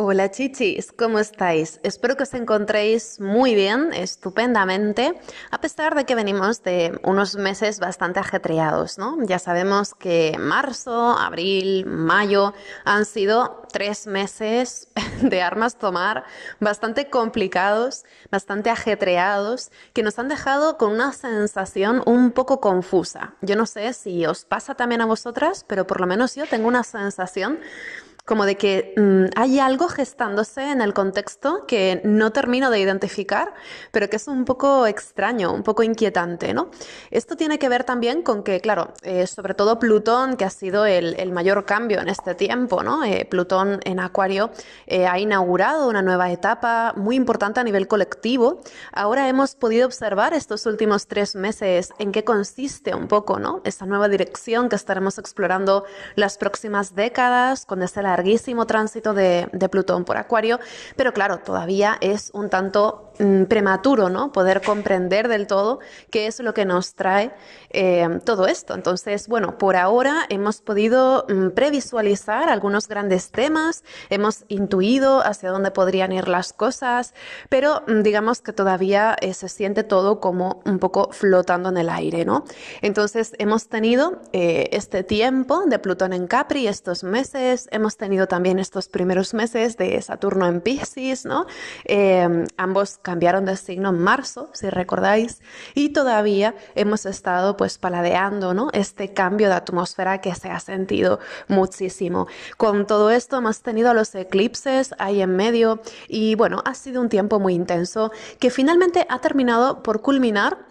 Hola chichis, ¿cómo estáis? Espero que os encontréis muy bien, estupendamente, a pesar de que venimos de unos meses bastante ajetreados, ¿no? Ya sabemos que marzo, abril, mayo han sido 3 meses de armas tomar bastante complicados, bastante ajetreados, que nos han dejado con una sensación un poco confusa. Yo no sé si os pasa también a vosotras, pero por lo menos yo tengo una sensación como de que hay algo gestándose en el contexto que no termino de identificar, pero que es un poco extraño, un poco inquietante, ¿no? Esto tiene que ver también con que, claro, sobre todo Plutón, que ha sido el mayor cambio en este tiempo, ¿no? Plutón en Acuario ha inaugurado una nueva etapa muy importante a nivel colectivo. Ahora hemos podido observar estos últimos 3 meses en qué consiste un poco, ¿no? Esa nueva dirección que estaremos explorando las próximas décadas con ese larguísimo tránsito de Plutón por Acuario, pero claro, todavía es un tanto prematuro, ¿no? Poder comprender del todo qué es lo que nos trae todo esto. Entonces, bueno, por ahora hemos podido previsualizar algunos grandes temas, hemos intuido hacia dónde podrían ir las cosas, pero digamos que todavía se siente todo como un poco flotando en el aire, ¿no? Entonces, hemos tenido este tiempo de Plutón en Capri, estos meses, hemos tenido también estos primeros meses de Saturno en Piscis, ¿no? Ambos cambiaron de signo en marzo, si recordáis, y todavía hemos estado pues paladeando, ¿no? Este cambio de atmósfera que se ha sentido muchísimo. Con todo esto hemos tenido los eclipses ahí en medio y bueno, ha sido un tiempo muy intenso que finalmente ha terminado por culminar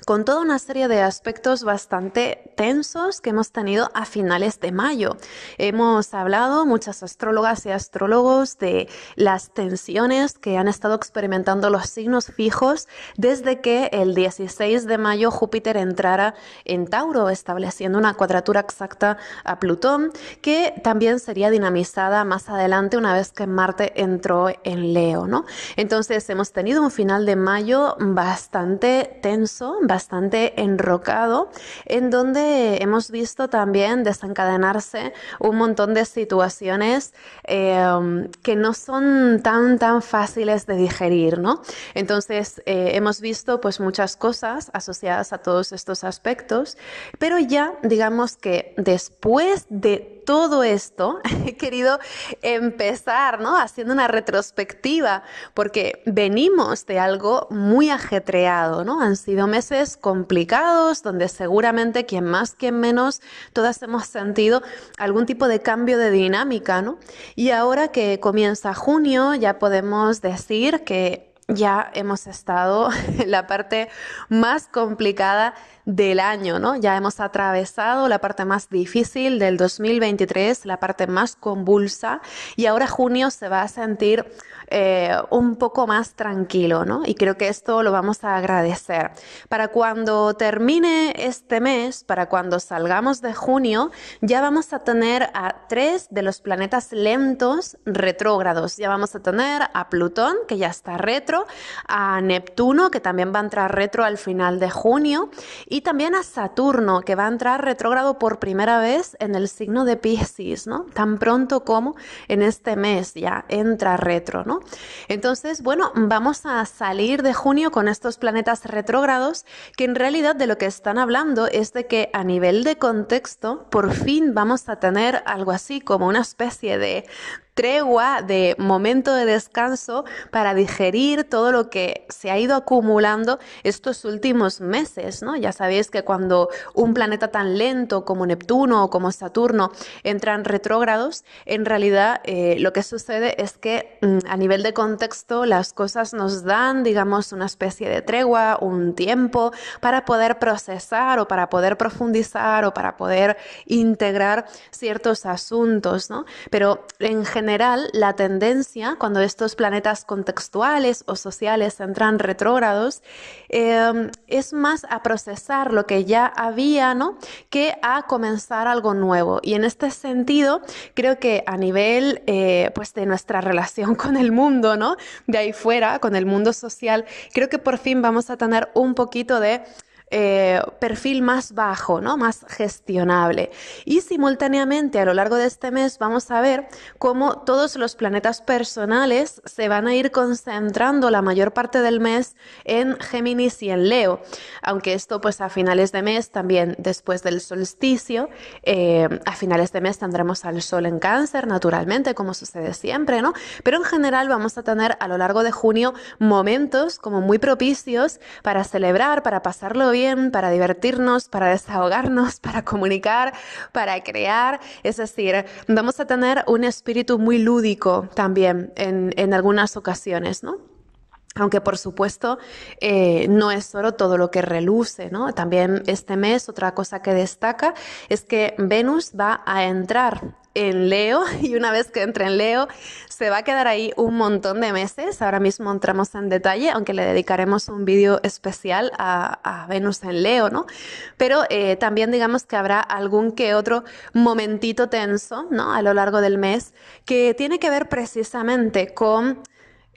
con toda una serie de aspectos bastante tensos que hemos tenido a finales de mayo. Hemos hablado, muchas astrólogas y astrólogos, de las tensiones que han estado experimentando los signos fijos desde que el 16 de mayo Júpiter entrara en Tauro, estableciendo una cuadratura exacta a Plutón, que también sería dinamizada más adelante una vez que Marte entró en Leo, ¿no? Entonces hemos tenido un final de mayo bastante tenso, bastante enrocado, en donde hemos visto también desencadenarse un montón de situaciones que no son tan fáciles de digerir, ¿no? Entonces hemos visto pues muchas cosas asociadas a todos estos aspectos, pero ya digamos que después de todo esto he querido empezar, ¿no? Haciendo una retrospectiva, porque venimos de algo muy ajetreado, ¿no? Han sido meses complicados, donde seguramente quien más, quien menos, todas hemos sentido algún tipo de cambio de dinámica, ¿no? Y ahora que comienza junio, ya podemos decir que ya hemos estado en la parte más complicada del año, ¿no? Ya hemos atravesado la parte más difícil del 2023, la parte más convulsa, y ahora junio se va a sentir un poco más tranquilo, ¿no? Y creo que esto lo vamos a agradecer. Para cuando termine este mes, para cuando salgamos de junio, ya vamos a tener a 3 de los planetas lentos retrógrados. Ya vamos a tener a Plutón, que ya está retro, a Neptuno, que también va a entrar retro al final de junio, y también a Saturno, que va a entrar retrógrado por primera vez en el signo de Piscis, ¿no? Tan pronto como en este mes ya entra retro, ¿no? Entonces, bueno, vamos a salir de junio con estos planetas retrógrados que en realidad de lo que están hablando es de que a nivel de contexto por fin vamos a tener algo así como una especie de tregua, de momento de descanso para digerir todo lo que se ha ido acumulando estos últimos meses, ¿no? Ya sabéis que cuando un planeta tan lento como Neptuno o como Saturno entran retrógrados, en realidad lo que sucede es que a nivel de contexto las cosas nos dan, digamos, una especie de tregua, un tiempo para poder procesar o para poder profundizar o para poder integrar ciertos asuntos, ¿no? Pero en general, la tendencia cuando estos planetas contextuales o sociales entran retrógrados es más a procesar lo que ya había, ¿no? Que a comenzar algo nuevo. Y en este sentido, creo que a nivel pues de nuestra relación con el mundo, ¿no? De ahí fuera, con el mundo social, creo que por fin vamos a tener un poquito de perfil más bajo, ¿no? Más gestionable. Y simultáneamente a lo largo de este mes vamos a ver cómo todos los planetas personales se van a ir concentrando la mayor parte del mes en Géminis y en Leo. Aunque esto pues a finales de mes, también después del solsticio, a finales de mes tendremos al Sol en Cáncer, naturalmente, como sucede siempre, ¿no? Pero en general vamos a tener a lo largo de junio momentos como muy propicios para celebrar, para pasarlo bien, para divertirnos, para desahogarnos, para comunicar, para crear. Es decir, vamos a tener un espíritu muy lúdico también en algunas ocasiones, ¿no? Aunque por supuesto no es solo todo lo que reluce, ¿no? También este mes otra cosa que destaca es que Venus va a entrar en Leo y una vez que entre en Leo se va a quedar ahí un montón de meses. Ahora mismo entramos en detalle, aunque le dedicaremos un vídeo especial a Venus en Leo, ¿no? Pero también digamos que habrá algún que otro momentito tenso, ¿no? A lo largo del mes que tiene que ver precisamente con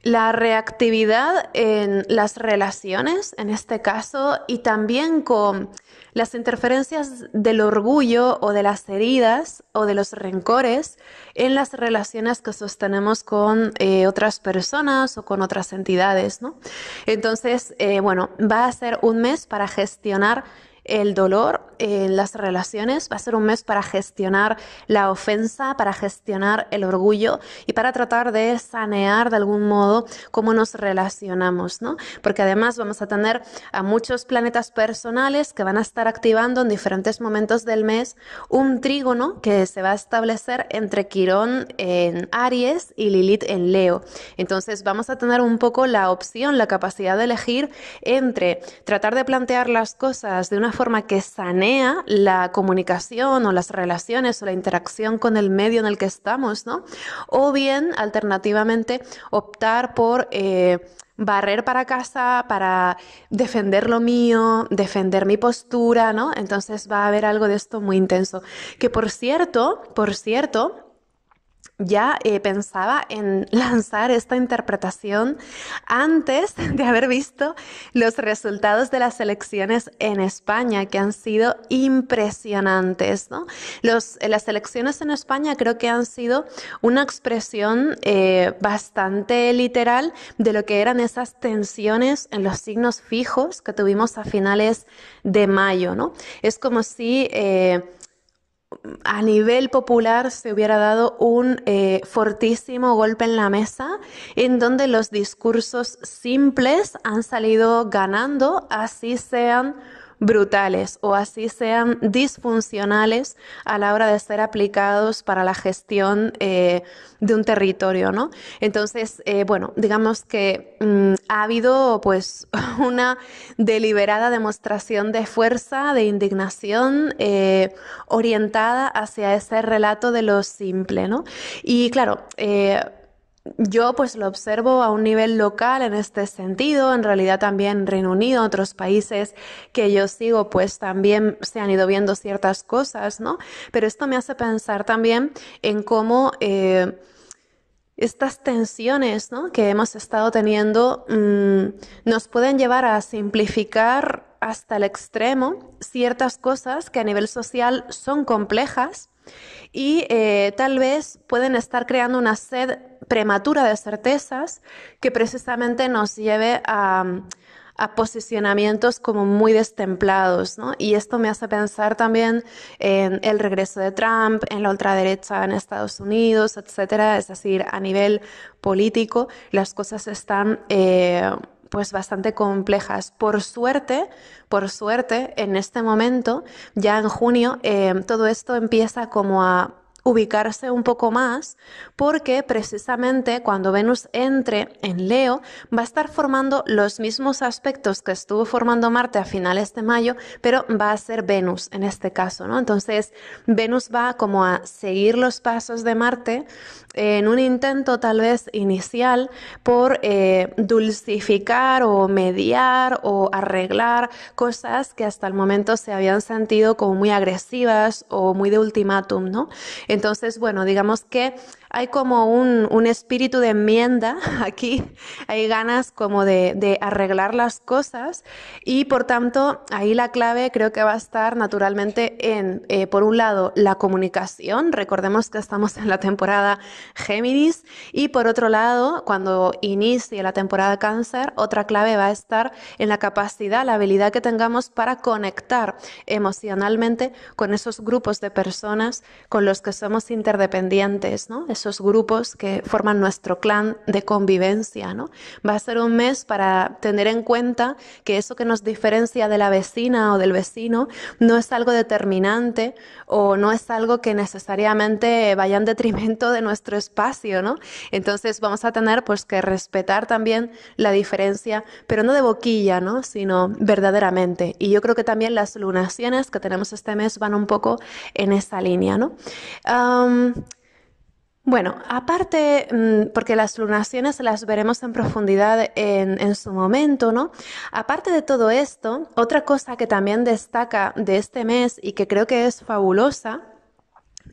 la reactividad en las relaciones, en este caso, y también con las interferencias del orgullo o de las heridas o de los rencores en las relaciones que sostenemos con otras personas o con otras entidades, ¿no? Entonces, bueno, va a ser un mes para gestionar el dolor en las relaciones, va a ser un mes para gestionar la ofensa, para gestionar el orgullo y para tratar de sanear de algún modo cómo nos relacionamos, ¿no? Porque además vamos a tener a muchos planetas personales que van a estar activando en diferentes momentos del mes un trígono que se va a establecer entre Quirón en Aries y Lilith en Leo. Entonces vamos a tener un poco la opción, la capacidad de elegir entre tratar de plantear las cosas de una forma que sanea la comunicación o las relaciones o la interacción con el medio en el que estamos, ¿no? O bien, alternativamente, optar por barrer para casa, para defender lo mío, defender mi postura, ¿no? Entonces va a haber algo de esto muy intenso. Que por cierto, ya pensaba en lanzar esta interpretación antes de haber visto los resultados de las elecciones en España, que han sido impresionantes, ¿no? Las elecciones en España creo que han sido una expresión bastante literal de lo que eran esas tensiones en los signos fijos que tuvimos a finales de mayo, ¿no? Es como si a nivel popular se hubiera dado un fortísimo golpe en la mesa en donde los discursos simples han salido ganando, así sean brutales o así sean disfuncionales a la hora de ser aplicados para la gestión de un territorio, ¿no? Entonces, bueno, digamos que ha habido pues una deliberada demostración de fuerza, de indignación orientada hacia ese relato de lo simple, ¿no? Y claro, yo pues lo observo a un nivel local en este sentido, en realidad también en Reino Unido, otros países que yo sigo pues también se han ido viendo ciertas cosas, ¿no? Pero esto me hace pensar también en cómo estas tensiones, ¿no?, que hemos estado teniendo nos pueden llevar a simplificar hasta el extremo ciertas cosas que a nivel social son complejas y tal vez pueden estar creando una sed prematura de certezas que precisamente nos lleve a posicionamientos como muy destemplados, ¿no? Y esto me hace pensar también en el regreso de Trump, en la ultraderecha en Estados Unidos, etcétera. Es decir, a nivel político las cosas están pues bastante complejas. Por suerte, en este momento, ya en junio, todo esto empieza como a ubicarse un poco más porque precisamente cuando Venus entre en Leo va a estar formando los mismos aspectos que estuvo formando Marte a finales de mayo, pero va a ser Venus en este caso, ¿no? Entonces Venus va como a seguir los pasos de Marte en un intento tal vez inicial por dulcificar o mediar o arreglar cosas que hasta el momento se habían sentido como muy agresivas o muy de ultimátum, ¿no? Entonces, bueno, digamos que hay como un espíritu de enmienda aquí, hay ganas como de arreglar las cosas y por tanto ahí la clave creo que va a estar naturalmente en, por un lado, la comunicación, recordemos que estamos en la temporada Géminis y por otro lado, cuando inicie la temporada Cáncer, otra clave va a estar en la capacidad, la habilidad que tengamos para conectar emocionalmente con esos grupos de personas con los que somos interdependientes, ¿no? Esos grupos que forman nuestro clan de convivencia, ¿no? Va a ser un mes para tener en cuenta que eso que nos diferencia de la vecina o del vecino no es algo determinante o no es algo que necesariamente vaya en detrimento de nuestro espacio, ¿no? Entonces vamos a tener pues que respetar también la diferencia, pero no de boquilla, ¿no? Sino verdaderamente. Y yo creo que también las lunaciones que tenemos este mes van un poco en esa línea, ¿no? Um, bueno, aparte, porque las lunaciones las veremos en profundidad en su momento, ¿no? Aparte de todo esto, otra cosa que también destaca de este mes y que creo que es fabulosa,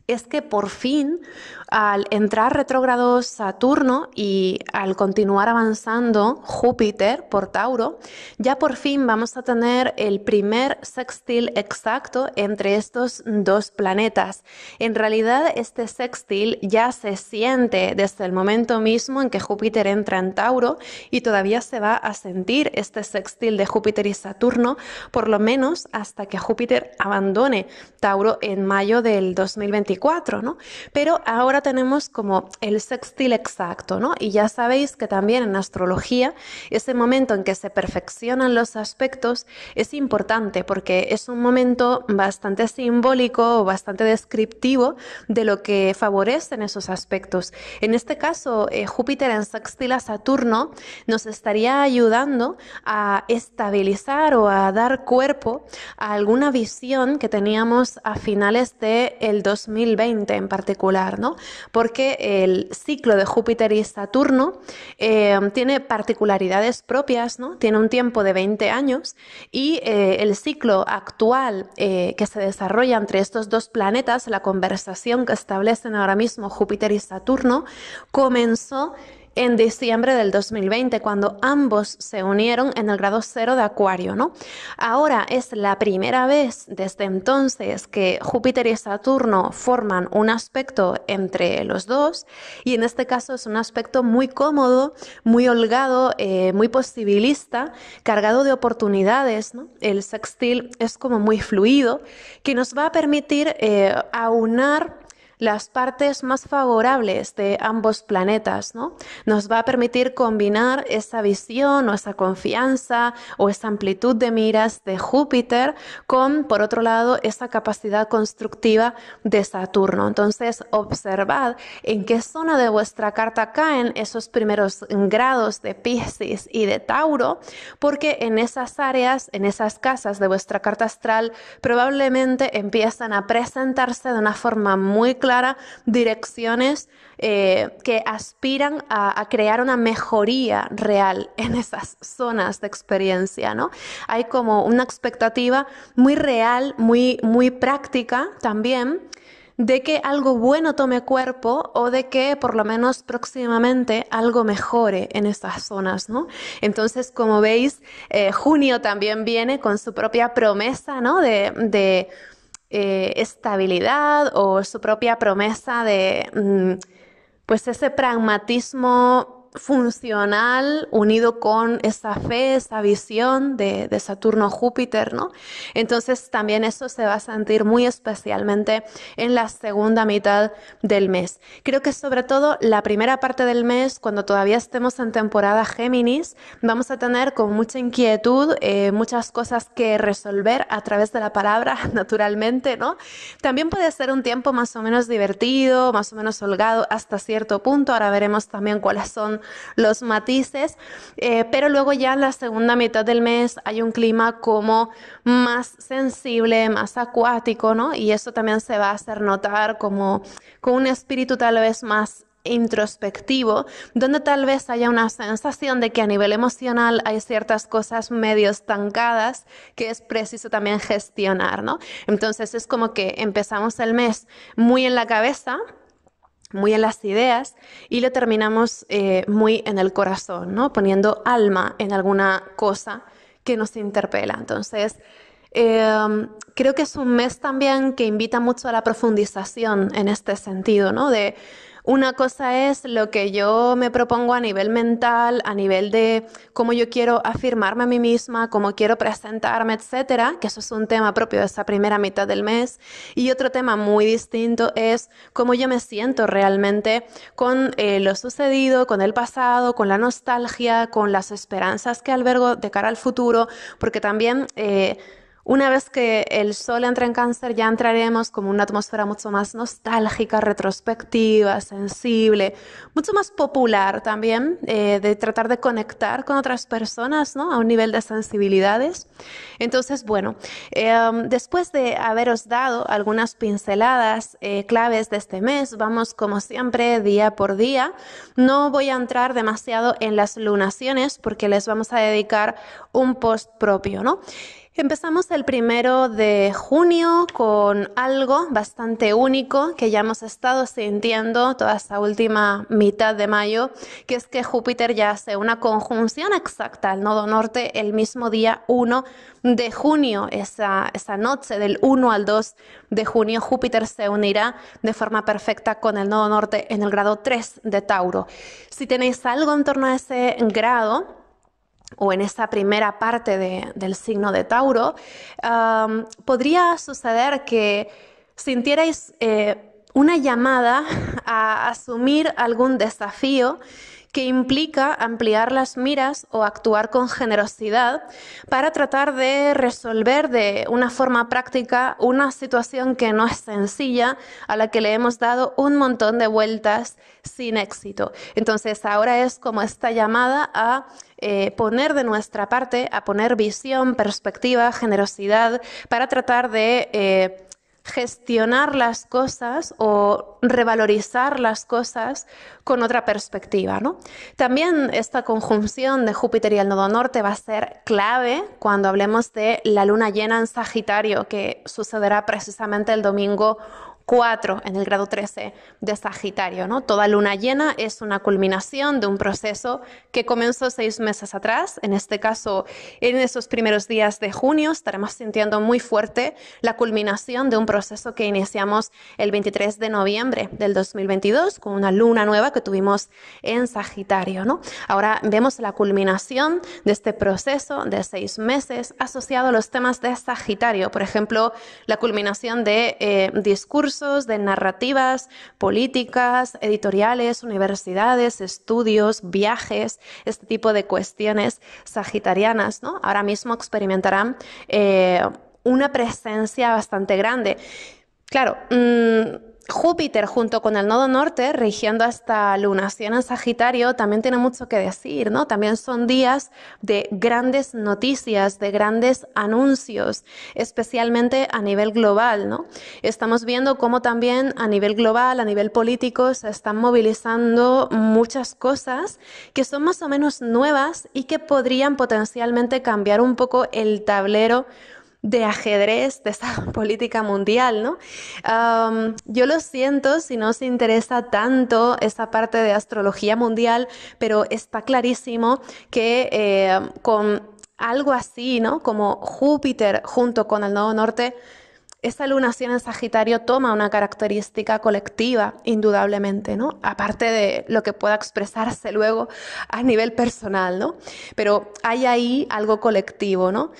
es que por fin, al entrar retrógrado Saturno y al continuar avanzando Júpiter por Tauro, ya por fin vamos a tener el primer sextil exacto entre estos dos planetas. En realidad, este sextil ya se siente desde el momento mismo en que Júpiter entra en Tauro y todavía se va a sentir este sextil de Júpiter y Saturno, por lo menos hasta que Júpiter abandone Tauro en mayo del 2024, ¿no? Pero ahora tenemos como el sextil exacto, ¿no? Y ya sabéis que también en astrología ese momento en que se perfeccionan los aspectos es importante porque es un momento bastante simbólico, bastante descriptivo de lo que favorecen esos aspectos. En este caso, Júpiter en sextil a Saturno nos estaría ayudando a estabilizar o a dar cuerpo a alguna visión que teníamos a finales del 2020 en particular, ¿no? Porque el ciclo de Júpiter y Saturno tiene particularidades propias, ¿no? Tiene un tiempo de 20 años y el ciclo actual que se desarrolla entre estos dos planetas, la conversación que establecen ahora mismo Júpiter y Saturno, comenzó en diciembre del 2020, cuando ambos se unieron en el grado 0 de Acuario, ¿no? Ahora es la primera vez desde entonces que Júpiter y Saturno forman un aspecto entre los dos y en este caso es un aspecto muy cómodo, muy holgado, muy posibilista, cargado de oportunidades, ¿no? El sextil es como muy fluido, que nos va a permitir aunar las partes más favorables de ambos planetas, ¿no? Nos va a permitir combinar esa visión o esa confianza o esa amplitud de miras de Júpiter con, por otro lado, esa capacidad constructiva de Saturno. Entonces, observad en qué zona de vuestra carta caen esos primeros grados de Piscis y de Tauro, porque en esas áreas, en esas casas de vuestra carta astral, probablemente empiezan a presentarse de una forma muy clara direcciones que aspiran a crear una mejoría real en esas zonas de experiencia, ¿no? Hay como una expectativa muy real, muy práctica también, de que algo bueno tome cuerpo o de que por lo menos próximamente algo mejore en esas zonas, ¿no? Entonces, como veis, junio también viene con su propia promesa, ¿no? de estabilidad o su propia promesa de pues ese pragmatismo funcional unido con esa fe, esa visión de Saturno-Júpiter, ¿no? Entonces también eso se va a sentir muy especialmente en la segunda mitad del mes. Creo que sobre todo la primera parte del mes, cuando todavía estemos en temporada Géminis, vamos a tener con mucha inquietud, muchas cosas que resolver a través de la palabra, naturalmente, ¿no? También puede ser un tiempo más o menos divertido, más o menos holgado hasta cierto punto. Ahora veremos también cuáles son los matices, pero luego ya en la segunda mitad del mes hay un clima como más sensible, más acuático, ¿no? Y eso también se va a hacer notar como con un espíritu tal vez más introspectivo, donde tal vez haya una sensación de que a nivel emocional hay ciertas cosas medio estancadas que es preciso también gestionar, ¿no? Entonces es como que empezamos el mes muy en la cabeza, muy en las ideas y lo terminamos muy en el corazón, ¿no? Poniendo alma en alguna cosa que nos interpela. Entonces, creo que es un mes también que invita mucho a la profundización en este sentido, ¿no? De una cosa es lo que yo me propongo a nivel mental, a nivel de cómo yo quiero afirmarme a mí misma, cómo quiero presentarme, etcétera, que eso es un tema propio de esa primera mitad del mes. Y otro tema muy distinto es cómo yo me siento realmente con lo sucedido, con el pasado, con la nostalgia, con las esperanzas que albergo de cara al futuro, porque también una vez que el Sol entra en Cáncer, ya entraremos como una atmósfera mucho más nostálgica, retrospectiva, sensible, mucho más popular también, de tratar de conectar con otras personas, ¿no? A un nivel de sensibilidades. Entonces, bueno, después de haberos dado algunas pinceladas claves de este mes, vamos como siempre día por día. No voy a entrar demasiado en las lunaciones porque les vamos a dedicar un post propio, ¿no? Empezamos el 1 de junio con algo bastante único que ya hemos estado sintiendo toda esta última mitad de mayo, que es que Júpiter ya hace una conjunción exacta al nodo norte el mismo día 1 de junio. Esa noche del 1 al 2 de junio Júpiter se unirá de forma perfecta con el nodo norte en el grado 3 de Tauro. Si tenéis algo en torno a ese grado, o en esa primera parte del signo de Tauro, podría suceder que sintierais una llamada a asumir algún desafío que implica ampliar las miras o actuar con generosidad para tratar de resolver de una forma práctica una situación que no es sencilla, a la que le hemos dado un montón de vueltas sin éxito. Entonces ahora es como esta llamada a poner de nuestra parte, a poner visión, perspectiva, generosidad para tratar de gestionar las cosas o revalorizar las cosas con otra perspectiva, ¿no? También esta conjunción de Júpiter y el nodo norte va a ser clave cuando hablemos de la luna llena en Sagitario, que sucederá precisamente el domingo 4 en el grado 13 de Sagitario, ¿no? Toda luna llena es una culminación de un proceso que comenzó 6 meses atrás. En este caso, en esos primeros días de junio estaremos sintiendo muy fuerte la culminación de un proceso que iniciamos el 23 de noviembre del 2022 con una luna nueva que tuvimos en Sagitario, ¿no? Ahora vemos la culminación de este proceso de 6 meses asociado a los temas de Sagitario, por ejemplo, la culminación de discursos, de narrativas políticas, editoriales, universidades, estudios, viajes, este tipo de cuestiones sagitarianas, ¿no? Ahora mismo experimentarán una presencia bastante grande. Claro, Júpiter junto con el nodo norte rigiendo esta lunación en Sagitario también tiene mucho que decir, ¿no? También son días de grandes noticias, de grandes anuncios, especialmente a nivel global, ¿no? Estamos viendo cómo también a nivel global, a nivel político, se están movilizando muchas cosas que son más o menos nuevas y que podrían potencialmente cambiar un poco el tablero de ajedrez de esa política mundial, ¿no? Yo lo siento si no os interesa tanto esa parte de astrología mundial, pero está clarísimo que con algo así, ¿no? Como Júpiter junto con el nodo norte, esta lunación en Sagitario toma una característica colectiva, indudablemente, ¿no? Aparte de lo que pueda expresarse luego a nivel personal, ¿no? Pero hay ahí algo colectivo, ¿no?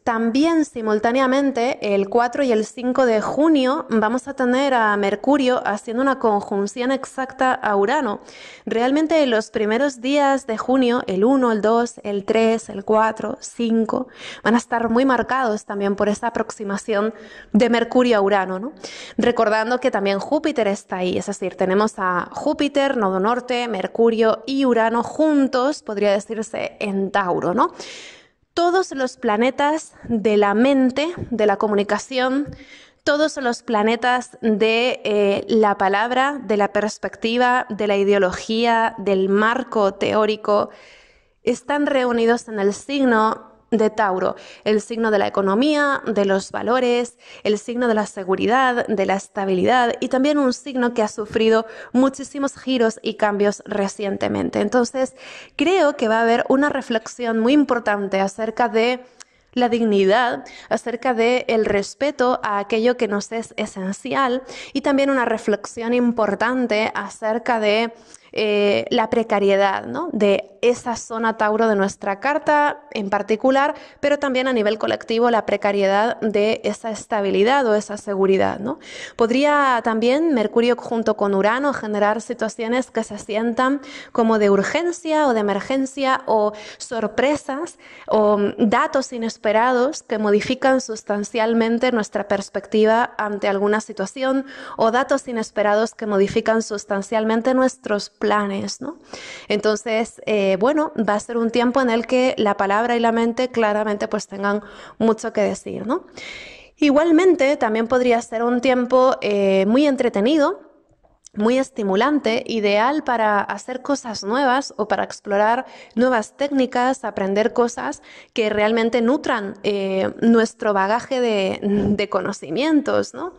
También simultáneamente el 4 y el 5 de junio vamos a tener a Mercurio haciendo una conjunción exacta a Urano. Realmente los primeros días de junio, el 1, el 2, el 3, el 4, 5, van a estar muy marcados también por esa aproximación de Mercurio a Urano, ¿no? Recordando que también Júpiter está ahí, es decir, tenemos a Júpiter, nodo norte, Mercurio y Urano juntos, podría decirse en Tauro, ¿no? Todos los planetas de la mente, de la comunicación, todos los planetas de la palabra, de la perspectiva, de la ideología, del marco teórico, están reunidos en el signo de Tauro, el signo de la economía, de los valores, el signo de la seguridad, de la estabilidad y también un signo que ha sufrido muchísimos giros y cambios recientemente. Entonces, creo que va a haber una reflexión muy importante acerca de la dignidad, acerca del respeto a aquello que nos es esencial y también una reflexión importante acerca de la precariedad, ¿no? De esa zona Tauro de nuestra carta en particular, pero también a nivel colectivo la precariedad de esa estabilidad o esa seguridad, ¿no? Podría también Mercurio junto con Urano generar situaciones que se sientan como de urgencia o de emergencia o sorpresas o datos inesperados que modifican sustancialmente nuestra perspectiva ante alguna situación o datos inesperados que modifican sustancialmente nuestros planes, ¿no? Entonces, bueno, va a ser un tiempo en el que la palabra y la mente claramente pues tengan mucho que decir, ¿no? Igualmente, también podría ser un tiempo muy entretenido, muy estimulante, ideal para hacer cosas nuevas o para explorar nuevas técnicas, aprender cosas que realmente nutran nuestro bagaje de conocimientos, ¿no?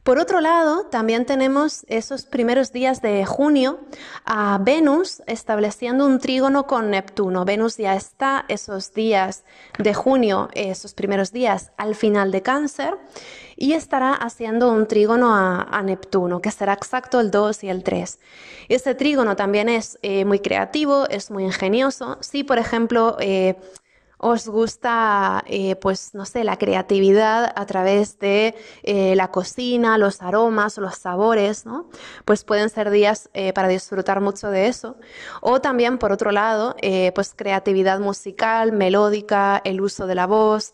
Por otro lado, también tenemos esos primeros días de junio a Venus estableciendo un trígono con Neptuno. Venus ya está esos días de junio, esos primeros días al final de Cáncer y estará haciendo un trígono a Neptuno, que será exacto el 2 y el 3. Este trígono también es muy creativo, es muy ingenioso. Si, por ejemplo, os gusta, pues no sé, la creatividad a través de la cocina, los aromas, los sabores, ¿no? Pues pueden ser días para disfrutar mucho de eso. O también, por otro lado, pues creatividad musical, melódica, el uso de la voz.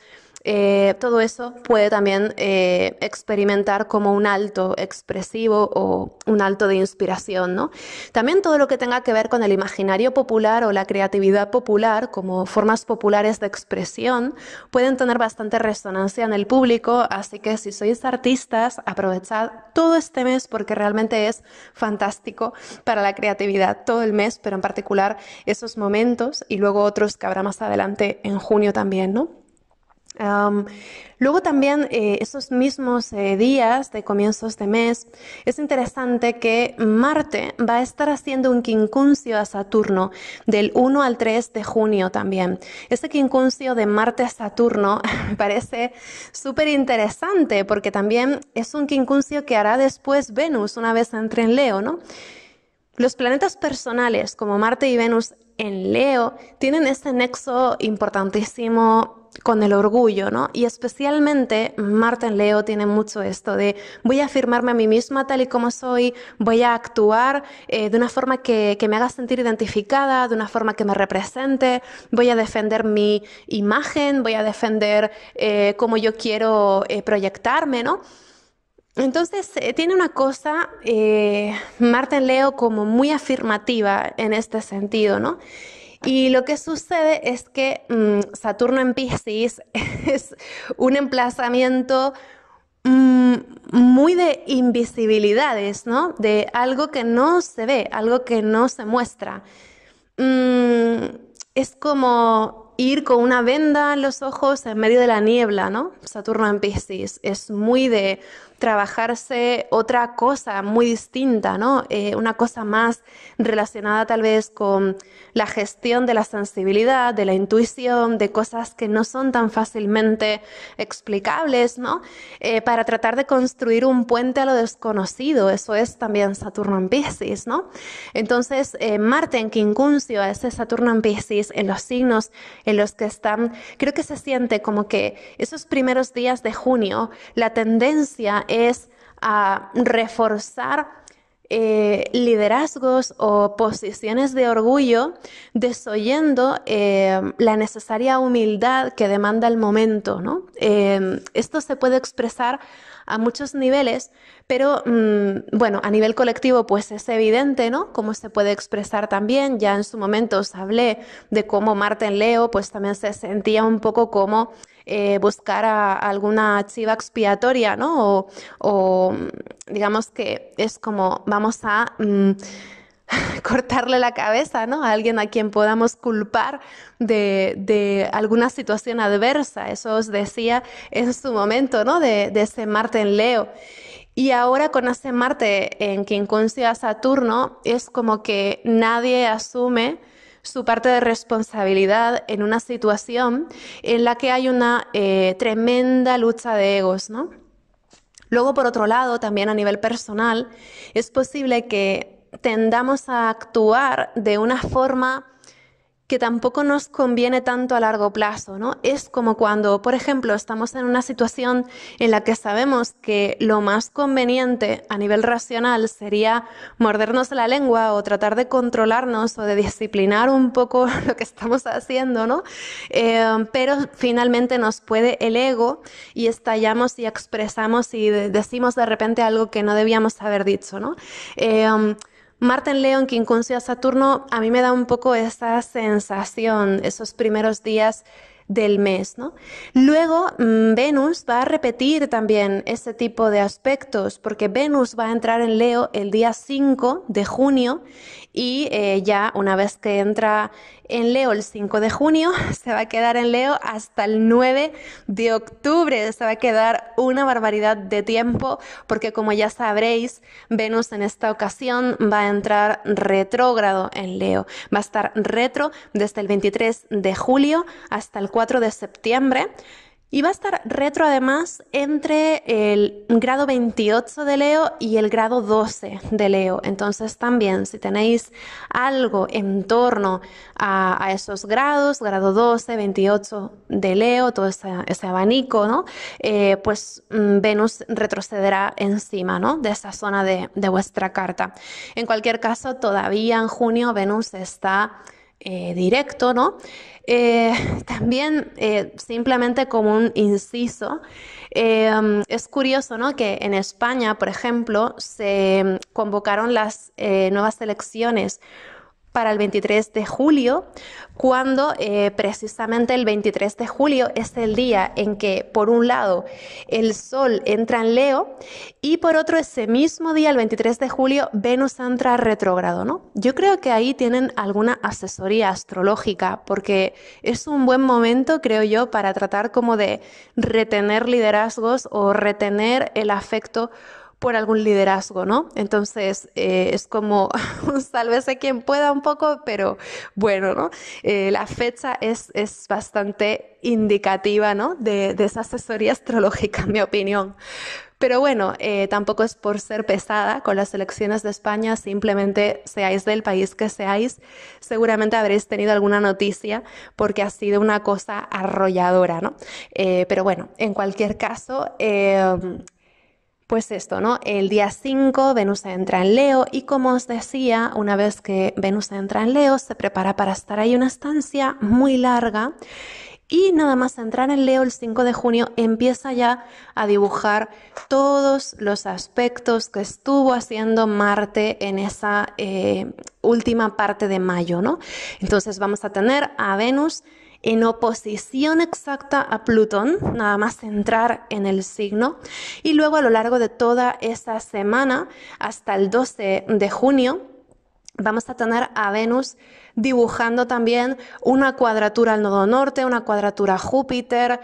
Todo eso puede también experimentar como un alto expresivo o un alto de inspiración, ¿no? También todo lo que tenga que ver con el imaginario popular o la creatividad popular como formas populares de expresión pueden tener bastante resonancia en el público, así que si sois artistas, aprovechad todo este mes porque realmente es fantástico para la creatividad, todo el mes, pero en particular esos momentos y luego otros que habrá más adelante en junio también, ¿no? Luego también esos mismos días de comienzos de mes es interesante que Marte va a estar haciendo un quincuncio a Saturno del 1 al 3 de junio también. Este quincuncio de Marte a Saturno me parece súper interesante porque también es un quincuncio que hará después Venus una vez entre en Leo, ¿no? Los planetas personales como Marte y Venus en Leo tienen este nexo importantísimo con el orgullo, ¿no? Y especialmente Marte en Leo tiene mucho esto de voy a afirmarme a mí misma tal y como soy, voy a actuar de una forma que me haga sentir identificada, de una forma que me represente, voy a defender mi imagen, voy a defender cómo yo quiero proyectarme, ¿no? Entonces, tiene una cosa, Marte en Leo, como muy afirmativa en este sentido, ¿no? Y lo que sucede es que Saturno en Piscis es un emplazamiento mm, muy de invisibilidades, ¿no? De algo que no se ve, algo que no se muestra. Mm, es como ir con una venda en los ojos en medio de la niebla, ¿no? Saturno en Piscis es muy de trabajarse otra cosa muy distinta, ¿no? Una cosa más relacionada tal vez con la gestión de la sensibilidad, de la intuición, de cosas que no son tan fácilmente explicables, ¿no? Para tratar de construir un puente a lo desconocido. Eso es también Saturno en Piscis, ¿no? Entonces, Marte en quincuncio, ese Saturno en Piscis, en los signos en los que están, creo que se siente como que esos primeros días de junio, la tendencia es a reforzar liderazgos o posiciones de orgullo, desoyendo la necesaria humildad que demanda el momento, ¿no? Esto se puede expresar a muchos niveles, pero bueno, a nivel colectivo pues es evidente, ¿no? Cómo se puede expresar también. Ya en su momento os hablé de cómo Marte en Leo pues también se sentía un poco como buscar a alguna chiva expiatoria, ¿no? O digamos que es como vamos a cortarle la cabeza, ¿no? A alguien a quien podamos culpar de alguna situación adversa. Eso os decía en su momento, ¿no? De ese Marte en Leo. Y ahora con ese Marte en quincuncio a Saturno es como que nadie asume su parte de responsabilidad en una situación en la que hay una tremenda lucha de egos, ¿no? Luego, por otro lado, también a nivel personal, es posible que tendamos a actuar de una forma que tampoco nos conviene tanto a largo plazo, ¿no? Es como cuando, por ejemplo, estamos en una situación en la que sabemos que lo más conveniente a nivel racional sería mordernos la lengua o tratar de controlarnos o de disciplinar un poco lo que estamos haciendo, ¿no? Pero finalmente nos puede el ego y estallamos y expresamos y decimos de repente algo que no debíamos haber dicho, ¿no? Marte en Leo, en quincuncio a Saturno, a mí me da un poco esa sensación, esos primeros días del mes, ¿no? Luego, Venus va a repetir también ese tipo de aspectos, porque Venus va a entrar en Leo el día 5 de junio y ya una vez que entra en Leo el 5 de junio, se va a quedar en Leo hasta el 9 de octubre. Se va a quedar una barbaridad de tiempo porque, como ya sabréis, Venus en esta ocasión va a entrar retrógrado en Leo. Va a estar retro desde el 23 de julio hasta el 4 de septiembre. Y va a estar retro además entre el grado 28 de Leo y el grado 12 de Leo. Entonces también si tenéis algo en torno a esos grados, grado 12, 28 de Leo, todo ese abanico, ¿no? Pues Venus retrocederá encima, ¿no? De esa zona de vuestra carta. En cualquier caso, todavía en junio Venus está directo, ¿no? También simplemente como un inciso, es curioso, ¿no? Que en España, por ejemplo, se convocaron las nuevas elecciones para el 23 de julio, cuando precisamente el 23 de julio es el día en que, por un lado, el Sol entra en Leo y por otro, ese mismo día, el 23 de julio, Venus entra retrógrado, ¿no? Yo creo que ahí tienen alguna asesoría astrológica, porque es un buen momento, creo yo, para tratar como de retener liderazgos o retener el afecto por algún liderazgo, ¿no? Entonces es como sálvese quien pueda un poco, pero bueno, ¿no? La fecha es bastante indicativa, ¿no? De esa asesoría astrológica, en mi opinión. Pero bueno, tampoco es por ser pesada con las elecciones de España, simplemente seáis del país que seáis, seguramente habréis tenido alguna noticia porque ha sido una cosa arrolladora, ¿no? Pero bueno, en cualquier caso, pues esto, ¿no? El día 5 Venus entra en Leo y, como os decía, una vez que Venus entra en Leo se prepara para estar ahí una estancia muy larga y nada más entrar en Leo el 5 de junio empieza ya a dibujar todos los aspectos que estuvo haciendo Marte en esa última parte de mayo, ¿no? Entonces vamos a tener a Venus en oposición exacta a Plutón, nada más entrar en el signo, y luego a lo largo de toda esa semana hasta el 12 de junio vamos a tener a Venus dibujando también una cuadratura al nodo norte, una cuadratura a Júpiter,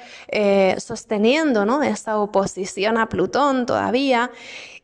sosteniendo, ¿no? Esa oposición a Plutón todavía.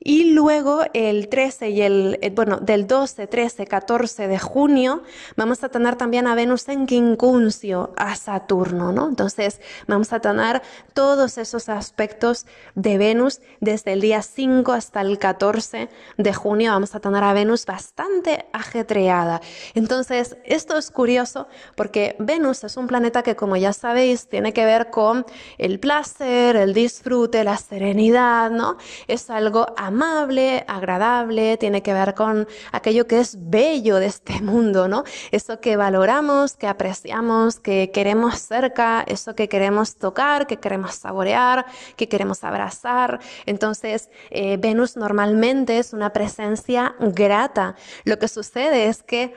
Y luego el 13 y del 12, 13, 14 de junio vamos a tener también a Venus en quincuncio a Saturno, ¿no? Entonces vamos a tener todos esos aspectos de Venus desde el día 5 hasta el 14 de junio. Vamos a tener a Venus bastante ajetreada. Entonces esto es curioso porque Venus es un planeta que, como ya sabéis, tiene que ver con el placer, el disfrute, la serenidad, ¿no? Es algo amable, agradable, tiene que ver con aquello que es bello de este mundo, ¿no? Eso que valoramos, que apreciamos, que queremos cerca, eso que queremos tocar, que queremos saborear, que queremos abrazar. Entonces, Venus normalmente es una presencia grata. Lo que sucede es que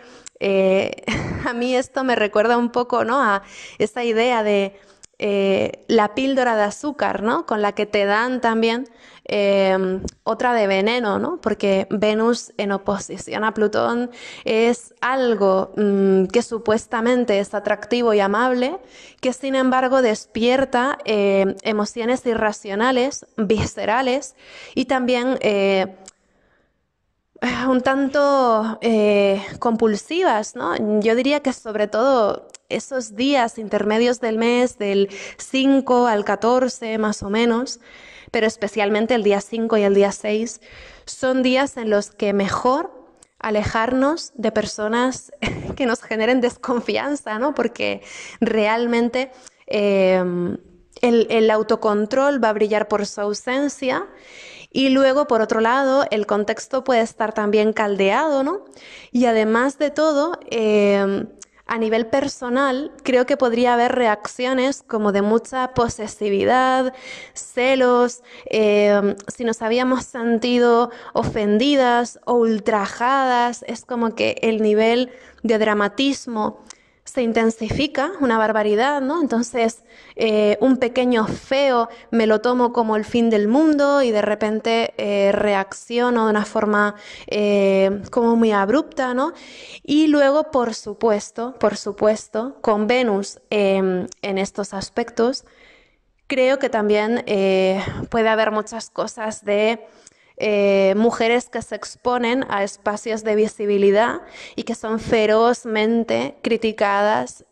a mí esto me recuerda un poco, ¿no? A esa idea de la píldora de azúcar, ¿no? Con la que te dan también otra de veneno, ¿no? Porque Venus en oposición a Plutón es algo que supuestamente es atractivo y amable, que sin embargo despierta emociones irracionales, viscerales y también un tanto compulsivas, ¿no? Yo diría que sobre todo esos días intermedios del mes, del 5 al 14 más o menos, pero especialmente el día 5 y el día 6, son días en los que mejor alejarnos de personas que nos generen desconfianza, ¿no? Porque realmente el autocontrol va a brillar por su ausencia y luego, por otro lado, el contexto puede estar también caldeado, ¿no? Y además de todo, a nivel personal, creo que podría haber reacciones como de mucha posesividad, celos, si nos habíamos sentido ofendidas o ultrajadas, es como que el nivel de dramatismo se intensifica una barbaridad, ¿no? Entonces, un pequeño feo me lo tomo como el fin del mundo y de repente reacciono de una forma como muy abrupta, ¿no? Y luego, por supuesto, con Venus en estos aspectos, creo que también puede haber muchas cosas de mujeres que se exponen a espacios de visibilidad y que son ferozmente criticadas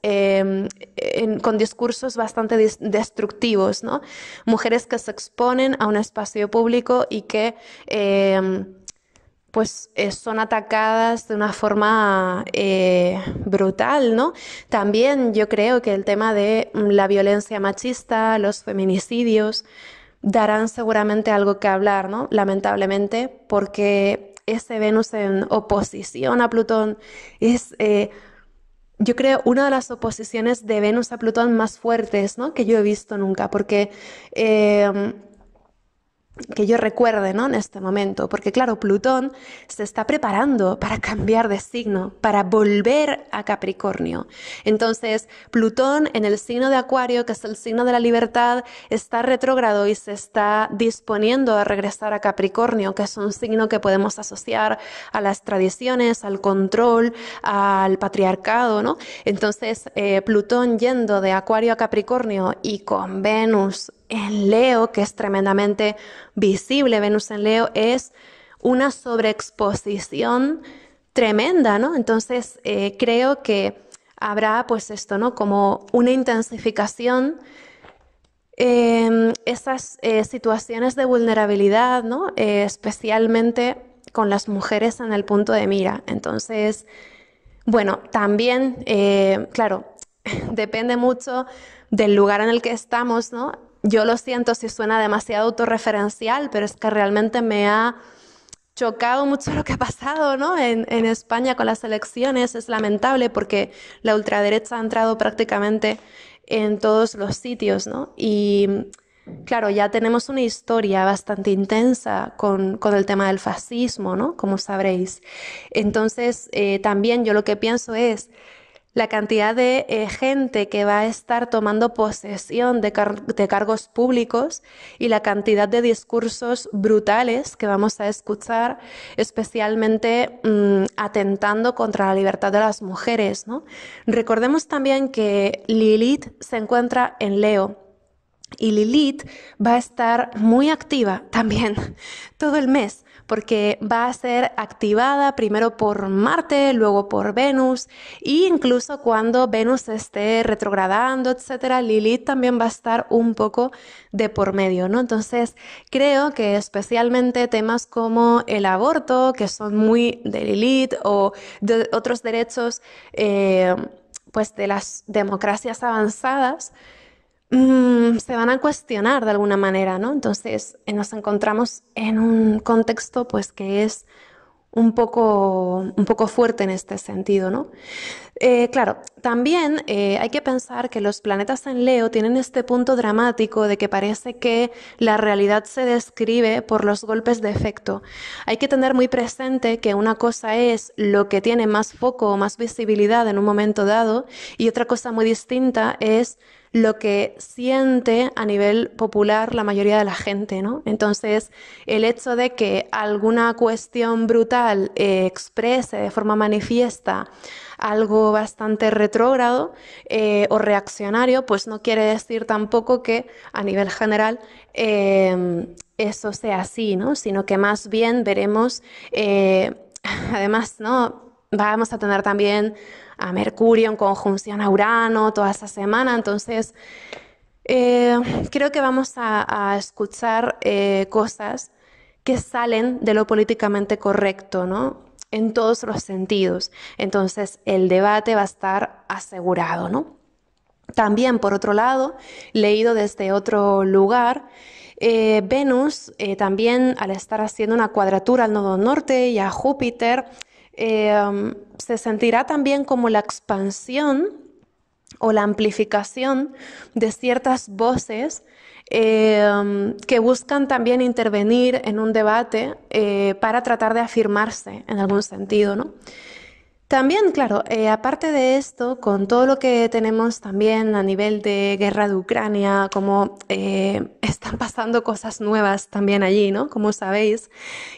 con discursos bastante destructivos, ¿no? Mujeres que se exponen a un espacio público y que pues son atacadas de una forma brutal, ¿no? También yo creo que el tema de la violencia machista, los feminicidios, darán seguramente algo que hablar, ¿no? Lamentablemente, porque ese Venus en oposición a Plutón es, yo creo, una de las oposiciones de Venus a Plutón más fuertes, ¿no? Que yo he visto nunca, porque que yo recuerde, ¿no? En este momento, porque claro, Plutón se está preparando para cambiar de signo, para volver a Capricornio. Entonces, Plutón en el signo de Acuario, que es el signo de la libertad, está retrógrado y se está disponiendo a regresar a Capricornio, que es un signo que podemos asociar a las tradiciones, al control, al patriarcado, ¿no? Entonces, Plutón yendo de Acuario a Capricornio y con Venus en Leo, que es tremendamente visible, Venus en Leo, es una sobreexposición tremenda, ¿no? Entonces, creo que habrá, pues esto, ¿no? Como una intensificación esas situaciones de vulnerabilidad, ¿no? Especialmente con las mujeres en el punto de mira. Entonces, bueno, también, claro, depende mucho del lugar en el que estamos, ¿no? Yo lo siento si suena demasiado autorreferencial, pero es que realmente me ha chocado mucho lo que ha pasado, ¿no? En España con las elecciones. Es lamentable porque la ultraderecha ha entrado prácticamente en todos los sitios, ¿no? Y claro, ya tenemos una historia bastante intensa con el tema del fascismo, ¿no? Como sabréis. Entonces, también yo lo que pienso es la cantidad de gente que va a estar tomando posesión de cargos públicos y la cantidad de discursos brutales que vamos a escuchar, especialmente atentando contra la libertad de las mujeres, ¿no? Recordemos también que Lilith se encuentra en Leo. Y Lilith va a estar muy activa también todo el mes, porque va a ser activada primero por Marte, luego por Venus, e incluso cuando Venus esté retrogradando, etcétera, Lilith también va a estar un poco de por medio, ¿no? Entonces, creo que especialmente temas como el aborto, que son muy de Lilith, o de otros derechos, pues de las democracias avanzadas, se van a cuestionar de alguna manera, ¿no? Entonces nos encontramos en un contexto pues que es un poco fuerte en este sentido, ¿no? Claro, también hay que pensar que los planetas en Leo tienen este punto dramático de que parece que la realidad se describe por los golpes de efecto. Hay que tener muy presente que una cosa es lo que tiene más foco o más visibilidad en un momento dado y otra cosa muy distinta es lo que siente a nivel popular la mayoría de la gente, ¿no? Entonces, el hecho de que alguna cuestión brutal exprese de forma manifiesta algo bastante retrógrado o reaccionario, pues no quiere decir tampoco que a nivel general eso sea así, ¿no? Sino que más bien veremos, además, ¿no? Vamos a tener también a Mercurio en conjunción a Urano toda esa semana, entonces eh, creo que vamos a escuchar cosas que salen de lo políticamente correcto, ¿no? En todos los sentidos. Entonces, el debate va a estar asegurado, ¿no? También, por otro lado, leído desde otro lugar, Venus también al estar haciendo una cuadratura al nodo norte y a Júpiter, se sentirá también como la expansión o la amplificación de ciertas voces que buscan también intervenir en un debate para tratar de afirmarse en algún sentido, ¿no? También, claro, aparte de esto, con todo lo que tenemos también a nivel de guerra de Ucrania, como están pasando cosas nuevas también allí, ¿no? Como sabéis,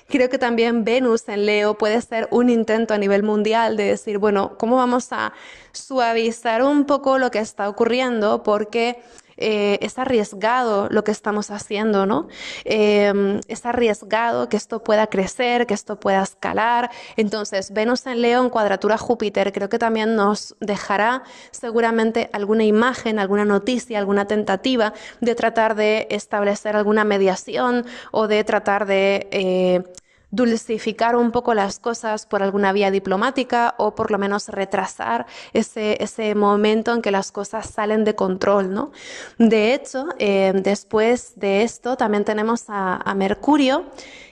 creo que también Venus en Leo puede ser un intento a nivel mundial de decir, bueno, ¿cómo vamos a suavizar un poco lo que está ocurriendo? Porque es arriesgado lo que estamos haciendo, ¿no? Es arriesgado que esto pueda crecer, que esto pueda escalar. Entonces, Venus en Leo en cuadratura Júpiter creo que también nos dejará seguramente alguna imagen, alguna noticia, alguna tentativa de tratar de establecer alguna mediación o de tratar de dulcificar un poco las cosas por alguna vía diplomática o por lo menos retrasar ese momento en que las cosas salen de control, ¿no? De hecho, después de esto también tenemos a Mercurio,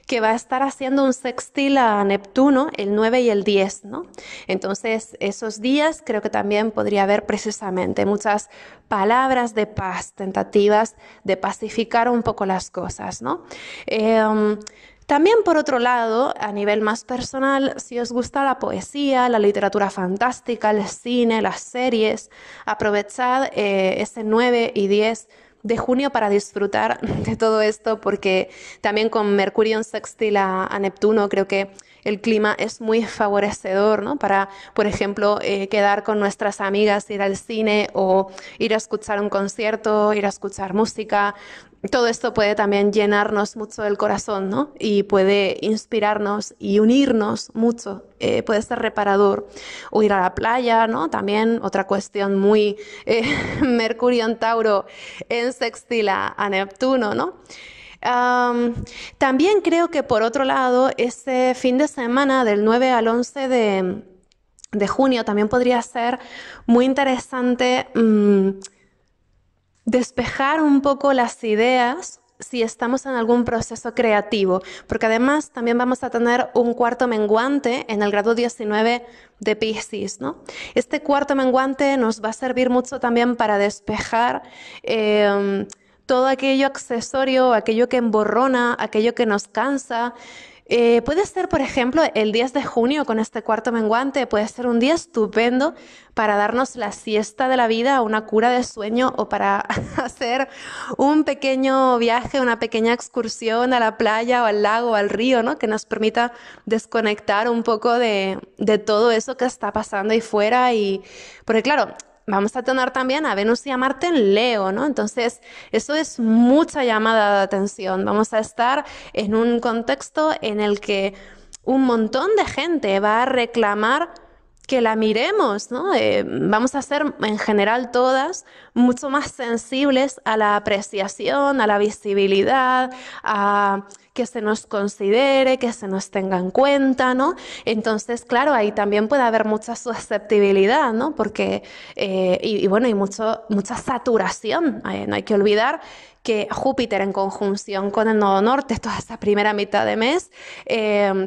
que va a estar haciendo un sextil a Neptuno el 9 y el 10, ¿no? Entonces, esos días creo que también podría haber precisamente muchas palabras de paz, tentativas de pacificar un poco las cosas, ¿no? También, por otro lado, a nivel más personal, si os gusta la poesía, la literatura fantástica, el cine, las series, aprovechad ese 9 y 10 de junio para disfrutar de todo esto, porque también con Mercurio en sextil a Neptuno creo que el clima es muy favorecedor, ¿no? Para, por ejemplo, quedar con nuestras amigas, ir al cine o ir a escuchar un concierto, ir a escuchar música. Todo esto puede también llenarnos mucho el corazón, ¿no? Y puede inspirarnos y unirnos mucho. Puede ser reparador. O ir a la playa, ¿no? También otra cuestión muy Mercurio en Tauro en sextil a Neptuno, ¿no? También creo que por otro lado, ese fin de semana del 9 al 11 de junio también podría ser muy interesante despejar un poco las ideas si estamos en algún proceso creativo, porque además también vamos a tener un cuarto menguante en el grado 19 de Piscis, ¿no? Este cuarto menguante nos va a servir mucho también para despejar todo aquello accesorio, aquello que emborrona, aquello que nos cansa. Puede ser, por ejemplo, el 10 de junio con este cuarto menguante, puede ser un día estupendo para darnos la siesta de la vida, una cura de sueño o para hacer un pequeño viaje, una pequeña excursión a la playa o al lago o al río, ¿no? Que nos permita desconectar un poco de todo eso que está pasando ahí fuera porque claro, vamos a tener también a Venus y a Marte en Leo, ¿no? Entonces, eso es mucha llamada de atención. Vamos a estar en un contexto en el que un montón de gente va a reclamar que la miremos, ¿no? Vamos a ser en general todas mucho más sensibles a la apreciación, a la visibilidad, a que se nos considere, que se nos tenga en cuenta, ¿no? Entonces, claro, ahí también puede haber mucha susceptibilidad, ¿no? Porque, y bueno, mucha saturación. No hay que olvidar que Júpiter en conjunción con el nodo norte, toda esa primera mitad de mes,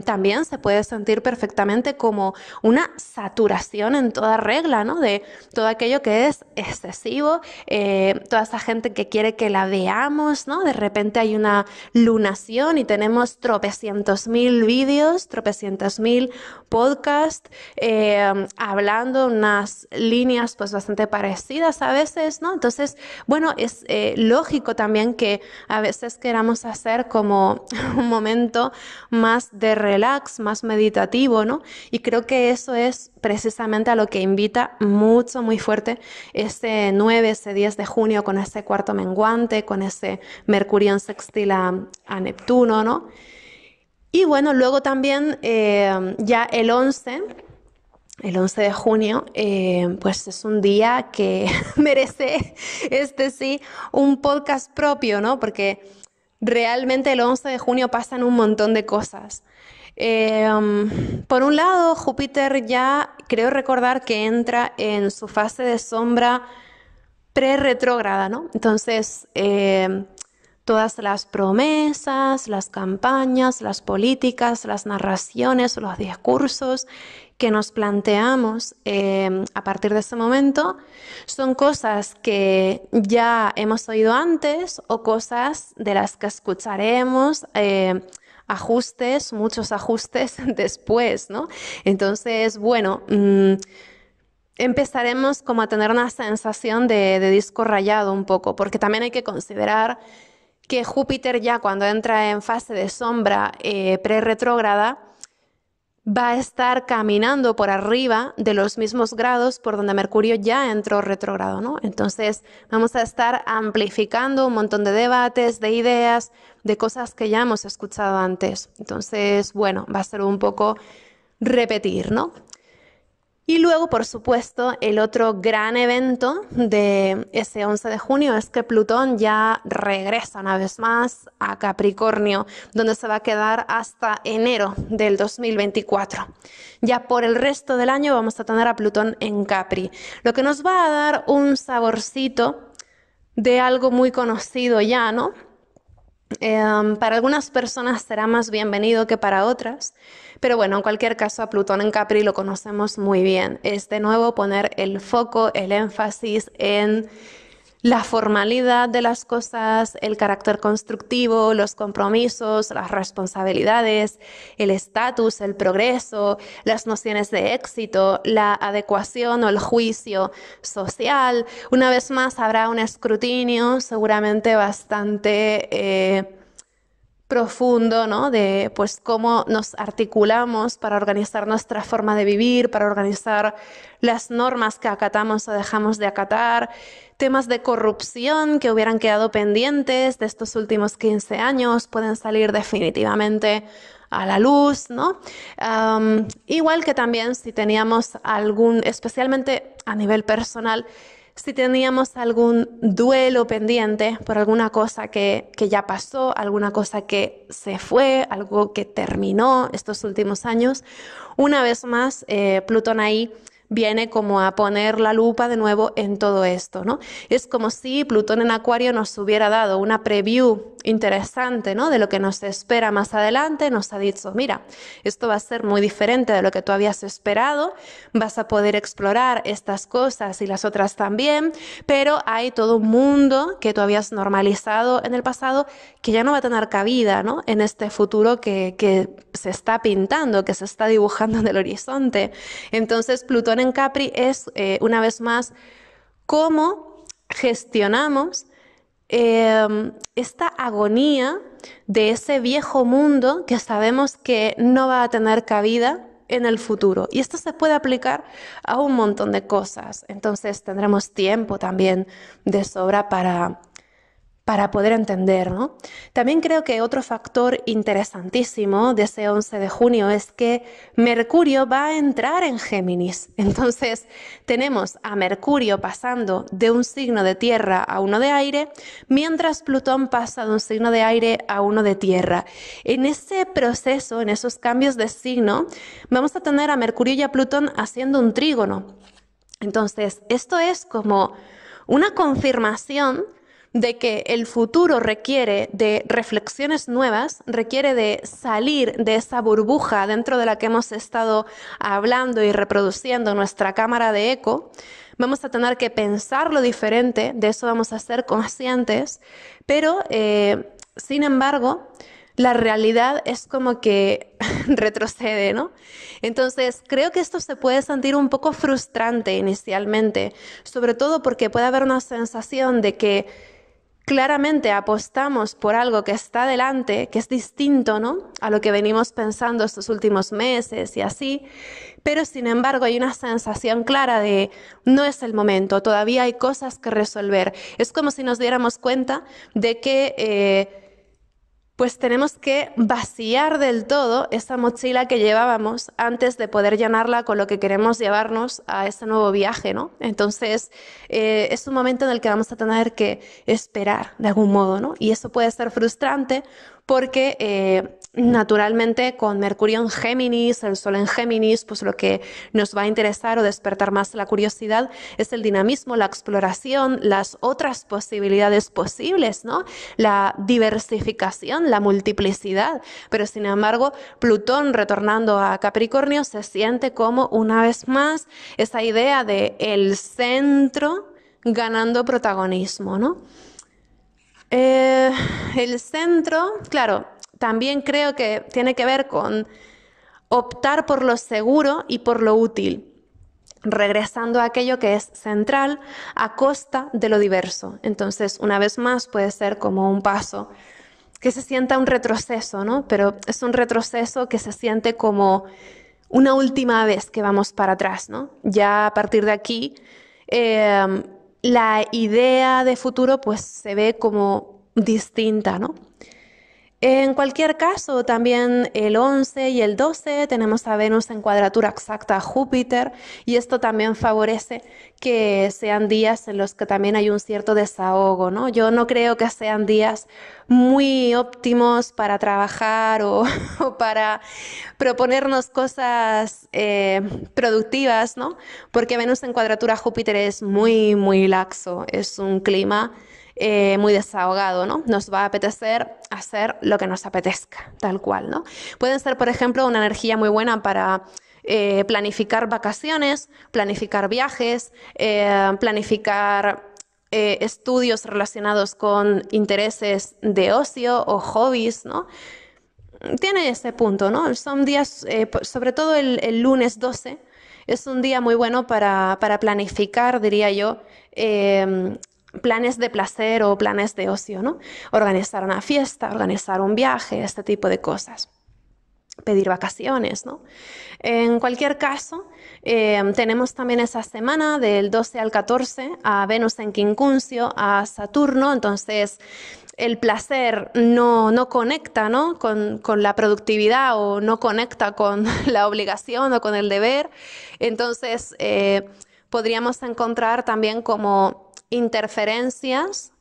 también se puede sentir perfectamente como una saturación en toda regla, ¿no? De todo aquello que es excesivo, toda esa gente que quiere que la veamos, ¿no? De repente hay una lunación y tenemos tropecientos mil vídeos, tropecientos mil podcasts, hablando unas líneas pues bastante parecidas a veces, ¿no? Entonces, bueno, es lógico también que a veces queramos hacer como un momento más de relax, más meditativo, ¿no? Y creo que eso es precisamente a lo que invita mucho, muy fuerte ese 9, ese 10 de junio con ese cuarto menguante, con ese Mercurio en sextil a Neptuno, ¿no? Y bueno, luego también ya el 11 de junio, pues es un día que merece, sí, un podcast propio, ¿no? Porque realmente el 11 de junio pasan un montón de cosas. Por un lado, Júpiter ya creo recordar que entra en su fase de sombra pre-retrógrada, ¿no? Entonces, todas las promesas, las campañas, las políticas, las narraciones, los discursos que nos planteamos a partir de ese momento son cosas que ya hemos oído antes o cosas de las que escucharemos ajustes, muchos ajustes después, ¿no? Entonces, bueno, empezaremos como a tener una sensación de disco rayado un poco, porque también hay que considerar que Júpiter ya cuando entra en fase de sombra pre-retrógrada va a estar caminando por arriba de los mismos grados por donde Mercurio ya entró retrógrado, ¿no? Entonces vamos a estar amplificando un montón de debates, de ideas, de cosas que ya hemos escuchado antes. Entonces, bueno, va a ser un poco repetir, ¿no? Y luego, por supuesto, el otro gran evento de ese 11 de junio es que Plutón ya regresa una vez más a Capricornio, donde se va a quedar hasta enero del 2024. Ya por el resto del año vamos a tener a Plutón en Capri, lo que nos va a dar un saborcito de algo muy conocido ya, ¿no? Para algunas personas será más bienvenido que para otras, pero bueno, en cualquier caso a Plutón en Capri lo conocemos muy bien. Es de nuevo poner el foco, el énfasis en la formalidad de las cosas, el carácter constructivo, los compromisos, las responsabilidades, el estatus, el progreso, las nociones de éxito, la adecuación o el juicio social. Una vez más habrá un escrutinio seguramente bastante profundo, ¿no? De pues cómo nos articulamos para organizar nuestra forma de vivir, para organizar las normas que acatamos o dejamos de acatar, temas de corrupción que hubieran quedado pendientes de estos últimos 15 años pueden salir definitivamente a la luz, ¿no? Igual que también si teníamos especialmente a nivel personal, si teníamos algún duelo pendiente por alguna cosa que ya pasó, alguna cosa que se fue, algo que terminó estos últimos años, una vez más Plutón ahí viene como a poner la lupa de nuevo en todo esto, ¿no? Es como si Plutón en Acuario nos hubiera dado una preview interesante, ¿no? De lo que nos espera más adelante, nos ha dicho, mira, esto va a ser muy diferente de lo que tú habías esperado, vas a poder explorar estas cosas y las otras también, pero hay todo un mundo que tú habías normalizado en el pasado que ya no va a tener cabida, ¿no? En este futuro que se está pintando, que se está dibujando en el horizonte. Entonces, Plutón en Capri es, una vez más, cómo gestionamos esta agonía de ese viejo mundo que sabemos que no va a tener cabida en el futuro. Y esto se puede aplicar a un montón de cosas. Entonces tendremos tiempo también de sobra para poder entender, ¿no? También creo que otro factor interesantísimo de ese 11 de junio es que Mercurio va a entrar en Géminis. Entonces tenemos a Mercurio pasando de un signo de tierra a uno de aire, mientras Plutón pasa de un signo de aire a uno de tierra. En ese proceso, en esos cambios de signo, vamos a tener a Mercurio y a Plutón haciendo un trígono. Entonces, esto es como una confirmación de que el futuro requiere de reflexiones nuevas, requiere de salir de esa burbuja dentro de la que hemos estado hablando y reproduciendo nuestra cámara de eco. Vamos a tener que pensarlo diferente, de eso vamos a ser conscientes, pero sin embargo, la realidad es como que retrocede, ¿no? Entonces, creo que esto se puede sentir un poco frustrante inicialmente, sobre todo porque puede haber una sensación de que claramente apostamos por algo que está delante, que es distinto, ¿no?, a lo que venimos pensando estos últimos meses y así, pero sin embargo hay una sensación clara de no es el momento, todavía hay cosas que resolver. Es como si nos diéramos cuenta de que pues tenemos que vaciar del todo esa mochila que llevábamos antes de poder llenarla con lo que queremos llevarnos a ese nuevo viaje, ¿no? Entonces, es un momento en el que vamos a tener que esperar de algún modo, ¿no? Y eso puede ser frustrante porque naturalmente con Mercurio en Géminis, el Sol en Géminis, pues lo que nos va a interesar o despertar más la curiosidad es el dinamismo, la exploración, las otras posibilidades posibles, ¿no? La diversificación, la multiplicidad. Pero sin embargo, Plutón retornando a Capricornio se siente como una vez más esa idea de el centro ganando protagonismo, ¿no? El centro, claro, también creo que tiene que ver con optar por lo seguro y por lo útil, regresando a aquello que es central a costa de lo diverso. Entonces, una vez más, puede ser como un paso que se sienta un retroceso, ¿no? Pero es un retroceso que se siente como una última vez que vamos para atrás, ¿no? Ya a partir de aquí, la idea de futuro pues se ve como distinta, ¿no? En cualquier caso, también el 11 y el 12 tenemos a Venus en cuadratura exacta a Júpiter y esto también favorece que sean días en los que también hay un cierto desahogo, ¿no? Yo no creo que sean días muy óptimos para trabajar o para proponernos cosas productivas, ¿no? Porque Venus en cuadratura a Júpiter es muy, muy laxo, es un clima muy desahogado, ¿no? Nos va a apetecer hacer lo que nos apetezca, tal cual, ¿no? Pueden ser, por ejemplo, una energía muy buena para planificar vacaciones, planificar viajes, planificar estudios relacionados con intereses de ocio o hobbies, ¿no? Tiene ese punto, ¿no? Son días, sobre todo el lunes 12, es un día muy bueno para planificar, diría yo, planes de placer o planes de ocio, ¿no? Organizar una fiesta, organizar un viaje, este tipo de cosas. Pedir vacaciones, ¿no? En cualquier caso, tenemos también esa semana del 12 al 14 a Venus en Quincuncio, a Saturno, entonces el placer no conecta, ¿no?, con la productividad o no conecta con la obligación o con el deber. Entonces, podríamos encontrar también como interferencias,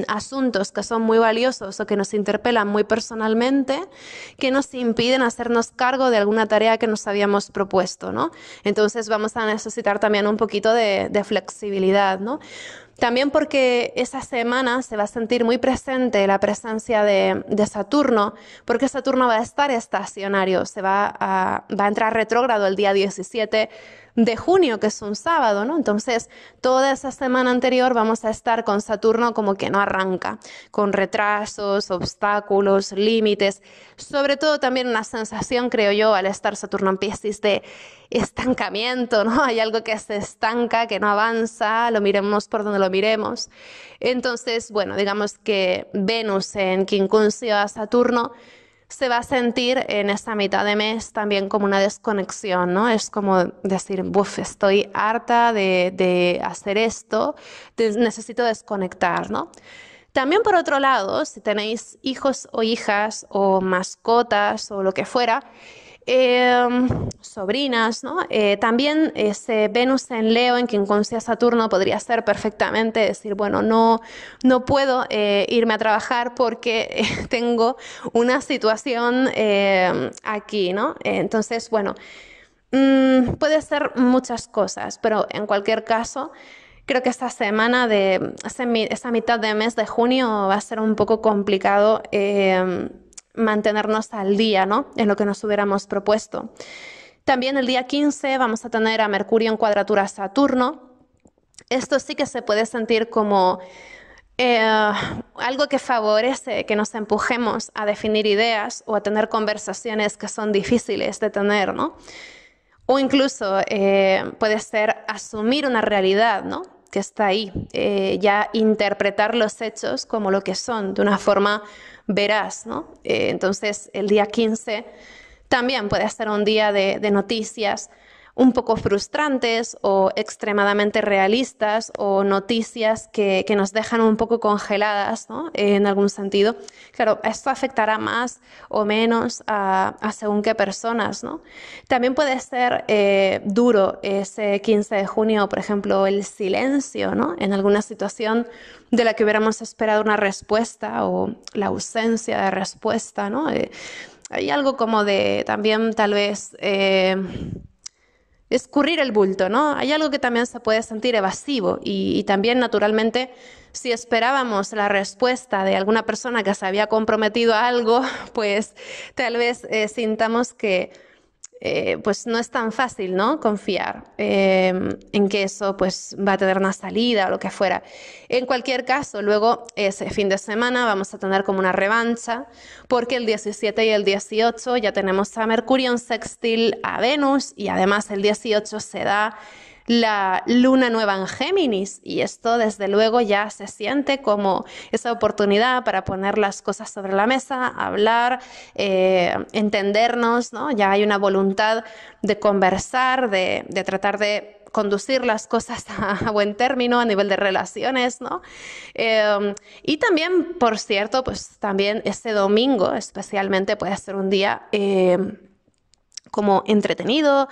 asuntos que son muy valiosos o que nos interpelan muy personalmente, que nos impiden hacernos cargo de alguna tarea que nos habíamos propuesto, ¿no? Entonces vamos a necesitar también un poquito de flexibilidad, ¿no? También porque esa semana se va a sentir muy presente la presencia de Saturno, porque Saturno va a estar estacionario, va a entrar retrógrado el día 17 de junio, que es un sábado, ¿no? Entonces, toda esa semana anterior vamos a estar con Saturno como que no arranca, con retrasos, obstáculos, límites, sobre todo también una sensación, creo yo, al estar Saturno en Piscis de estancamiento, ¿no? Hay algo que se estanca, que no avanza, lo miremos por donde lo miremos. Entonces, bueno, digamos que Venus en quincuncio a Saturno se va a sentir en esta mitad de mes también como una desconexión, ¿no? Es como decir, buf, estoy harta de hacer esto, necesito desconectar, ¿no? También por otro lado, si tenéis hijos o hijas o mascotas o lo que fuera, sobrinas, ¿no? También ese Venus en Leo, en quincuncio a Saturno, podría ser perfectamente decir, bueno, no puedo irme a trabajar porque tengo una situación aquí, ¿no? Entonces, bueno, puede ser muchas cosas, pero en cualquier caso, Creo que esta semana esa mitad de mes de junio va a ser un poco complicado mantenernos al día, ¿no? En lo que nos hubiéramos propuesto. También el día 15 vamos a tener a Mercurio en cuadratura a Saturno. Esto sí que se puede sentir como algo que favorece que nos empujemos a definir ideas o a tener conversaciones que son difíciles de tener, ¿no? O incluso puede ser asumir una realidad, ¿no? Que está ahí, ya interpretar los hechos como lo que son, de una forma veraz, ¿no? Entonces, el día 15 también puede ser un día de noticias un poco frustrantes o extremadamente realistas o noticias que nos dejan un poco congeladas, ¿no? En algún sentido. Claro, esto afectará más o menos a según qué personas, ¿no? También puede ser duro ese 15 de junio, por ejemplo, el silencio, ¿no? En alguna situación de la que hubiéramos esperado una respuesta o la ausencia de respuesta, ¿no? Hay algo como de también tal vez escurrir el bulto, ¿no? Hay algo que también se puede sentir evasivo y también naturalmente si esperábamos la respuesta de alguna persona que se había comprometido a algo, pues tal vez sintamos que pues no es tan fácil, ¿no? Confiar en que eso pues va a tener una salida o lo que fuera. En cualquier caso, luego ese fin de semana vamos a tener como una revancha porque el 17 y el 18 ya tenemos a Mercurio en sextil a Venus y además el 18 se da la luna nueva en Géminis y esto desde luego ya se siente como esa oportunidad para poner las cosas sobre la mesa, hablar, entendernos, ¿no? Ya hay una voluntad de conversar, de tratar de conducir las cosas a buen término a nivel de relaciones, ¿no? Y también, por cierto, pues también este domingo especialmente puede ser un día como entretenido,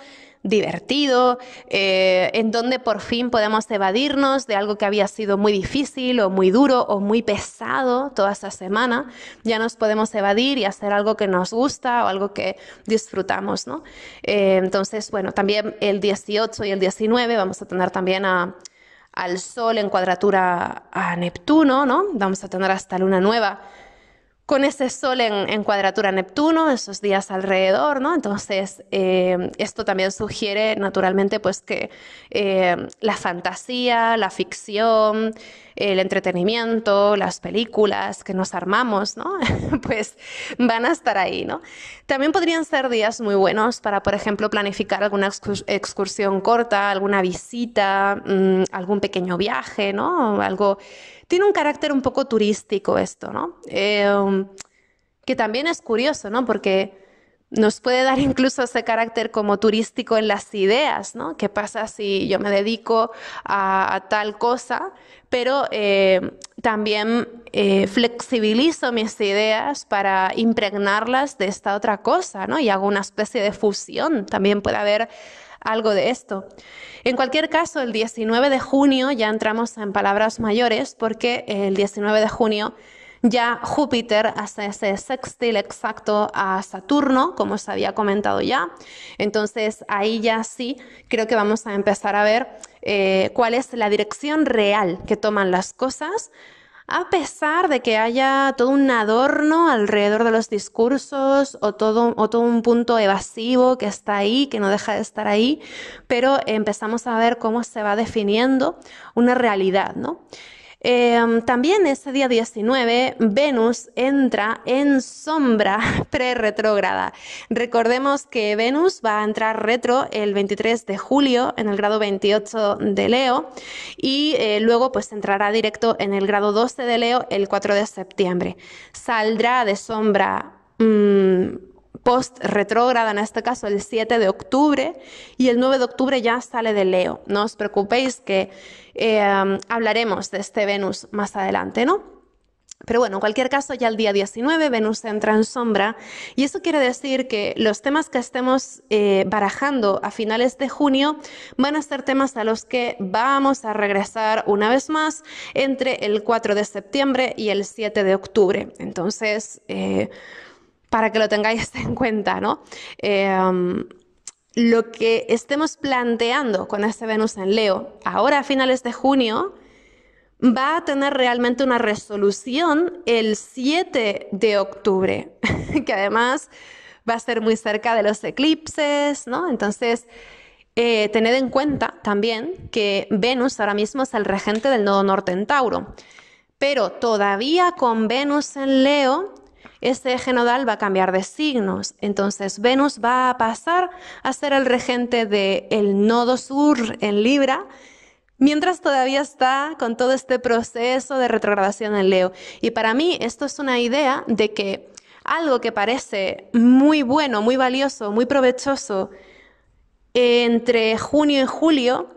divertido, en donde por fin podemos evadirnos de algo que había sido muy difícil o muy duro o muy pesado toda esa semana. Ya nos podemos evadir y hacer algo que nos gusta o algo que disfrutamos, ¿no? Entonces, bueno, también el 18 y el 19 vamos a tener también al Sol en cuadratura a Neptuno, ¿no? Vamos a tener hasta luna nueva con ese Sol en cuadratura a Neptuno, esos días alrededor, ¿no? Entonces, esto también sugiere naturalmente pues que la fantasía, la ficción, el entretenimiento, las películas que nos armamos, ¿no? Pues van a estar ahí, ¿no? También podrían ser días muy buenos para, por ejemplo, planificar alguna excursión corta, alguna visita, algún pequeño viaje, ¿no? Algo. Tiene un carácter un poco turístico esto, ¿no? Que también es curioso, ¿no? Porque nos puede dar incluso ese carácter como turístico en las ideas, ¿no? ¿Qué pasa si yo me dedico a tal cosa, pero también flexibilizo mis ideas para impregnarlas de esta otra cosa, ¿no? Y hago una especie de fusión, también puede haber algo de esto. En cualquier caso, el 19 de junio ya entramos en palabras mayores porque el 19 de junio ya Júpiter hace ese sextil exacto a Saturno, como os había comentado ya. Entonces ahí ya sí creo que vamos a empezar a ver cuál es la dirección real que toman las cosas, a pesar de que haya todo un adorno alrededor de los discursos o todo un punto evasivo que está ahí, que no deja de estar ahí, pero empezamos a ver cómo se va definiendo una realidad, ¿no? También ese día 19, Venus entra en sombra pre-retrógrada. Recordemos que Venus va a entrar retro el 23 de julio en el grado 28 de Leo y luego pues entrará directo en el grado 12 de Leo el 4 de septiembre. Saldrá de sombra post-retrógrada, en este caso el 7 de octubre, y el 9 de octubre ya sale de Leo. No os preocupéis que hablaremos de este Venus más adelante, ¿no? Pero bueno, en cualquier caso, ya el día 19 Venus entra en sombra y eso quiere decir que los temas que estemos barajando a finales de junio van a ser temas a los que vamos a regresar una vez más entre el 4 de septiembre y el 7 de octubre. Entonces, para que lo tengáis en cuenta, ¿no? lo que estemos planteando con ese Venus en Leo ahora a finales de junio va a tener realmente una resolución el 7 de octubre, que además va a ser muy cerca de los eclipses, ¿no? Entonces, tened en cuenta también que Venus ahora mismo es el regente del nodo norte en Tauro, pero todavía con Venus en Leo, ese eje nodal va a cambiar de signos. Entonces, Venus va a pasar a ser el regente del nodo sur en Libra, mientras todavía está con todo este proceso de retrogradación en Leo. Y para mí esto es una idea de que algo que parece muy bueno, muy valioso, muy provechoso entre junio y julio,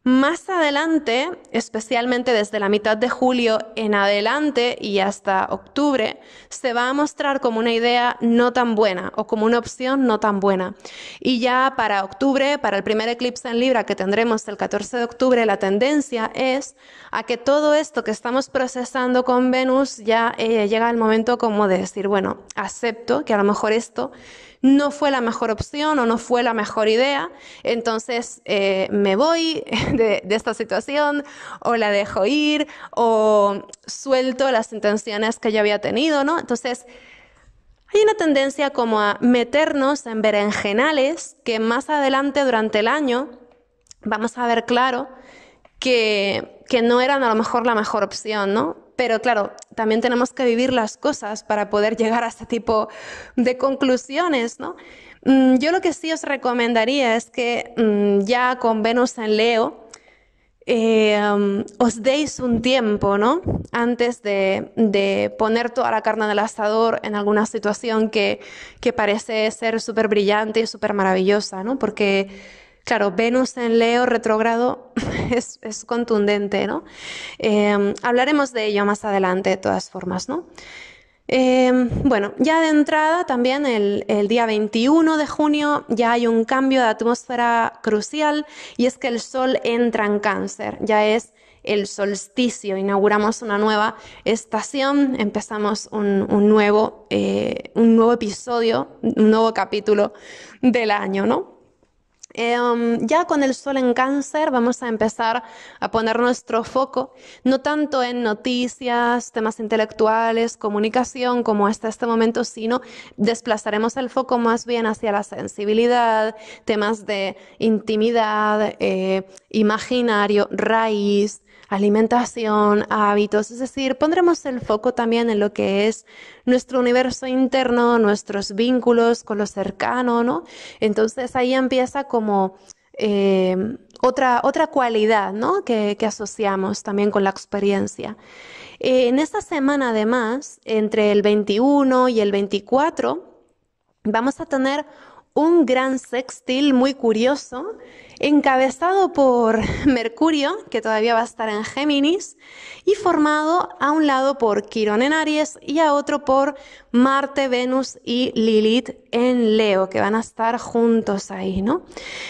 más adelante, especialmente desde la mitad de julio en adelante y hasta octubre, se va a mostrar como una idea no tan buena o como una opción no tan buena. Y ya para octubre, para el primer eclipse en Libra que tendremos el 14 de octubre, la tendencia es a que todo esto que estamos procesando con Venus ya llega el momento como de decir, bueno, acepto que a lo mejor esto no fue la mejor opción o no fue la mejor idea, entonces me voy de esta situación o la dejo ir o suelto las intenciones que yo había tenido, ¿no? Entonces hay una tendencia como a meternos en berenjenales que más adelante durante el año vamos a ver claro que no eran a lo mejor la mejor opción, ¿no? Pero claro, también tenemos que vivir las cosas para poder llegar a este tipo de conclusiones, ¿no? Yo lo que sí os recomendaría es que ya con Venus en Leo os deis un tiempo, ¿no? Antes de poner toda la carne del asador en alguna situación que parece ser súper brillante y súper maravillosa, ¿no? Porque claro, Venus en Leo retrógrado es contundente, ¿no? Hablaremos de ello más adelante, de todas formas, ¿no? Bueno, ya de entrada también el día 21 de junio ya hay un cambio de atmósfera crucial y es que el Sol entra en Cáncer, ya es el solsticio, inauguramos una nueva estación, empezamos un nuevo episodio, un nuevo capítulo del año, ¿no? Ya con el Sol en Cáncer vamos a empezar a poner nuestro foco no tanto en noticias, temas intelectuales, comunicación como hasta este momento, sino desplazaremos el foco más bien hacia la sensibilidad, temas de intimidad, imaginario, raíz, alimentación, hábitos, es decir, pondremos el foco también en lo que es nuestro universo interno, nuestros vínculos con lo cercano, ¿no? Entonces ahí empieza como otra cualidad, ¿no? que asociamos también con la experiencia. En esta semana además, entre el 21 y el 24, vamos a tener un gran sextil muy curioso, encabezado por Mercurio, que todavía va a estar en Géminis, y formado a un lado por Quirón en Aries y a otro por Marte, Venus y Lilith en Leo, que van a estar juntos ahí, ¿no?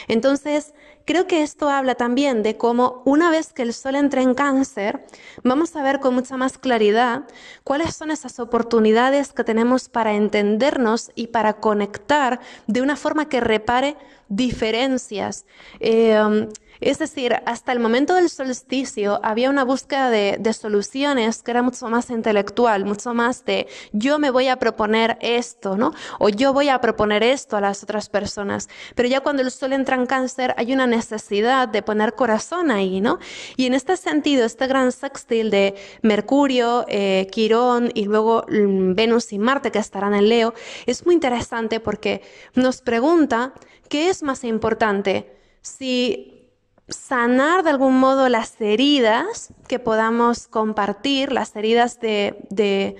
Entonces, creo que esto habla también de cómo una vez que el Sol entre en Cáncer, vamos a ver con mucha más claridad cuáles son esas oportunidades que tenemos para entendernos y para conectar de una forma que repare diferencias. Es decir, hasta el momento del solsticio había una búsqueda de soluciones que era mucho más intelectual, mucho más de yo me voy a proponer esto, ¿no? O yo voy a proponer esto a las otras personas. Pero ya cuando el Sol entra en Cáncer hay una necesidad de poner corazón ahí, ¿no? Y en este sentido, este gran sextil de Mercurio, Quirón y luego Venus y Marte que estarán en Leo es muy interesante porque nos pregunta qué es más importante, si sanar de algún modo las heridas que podamos compartir, las heridas de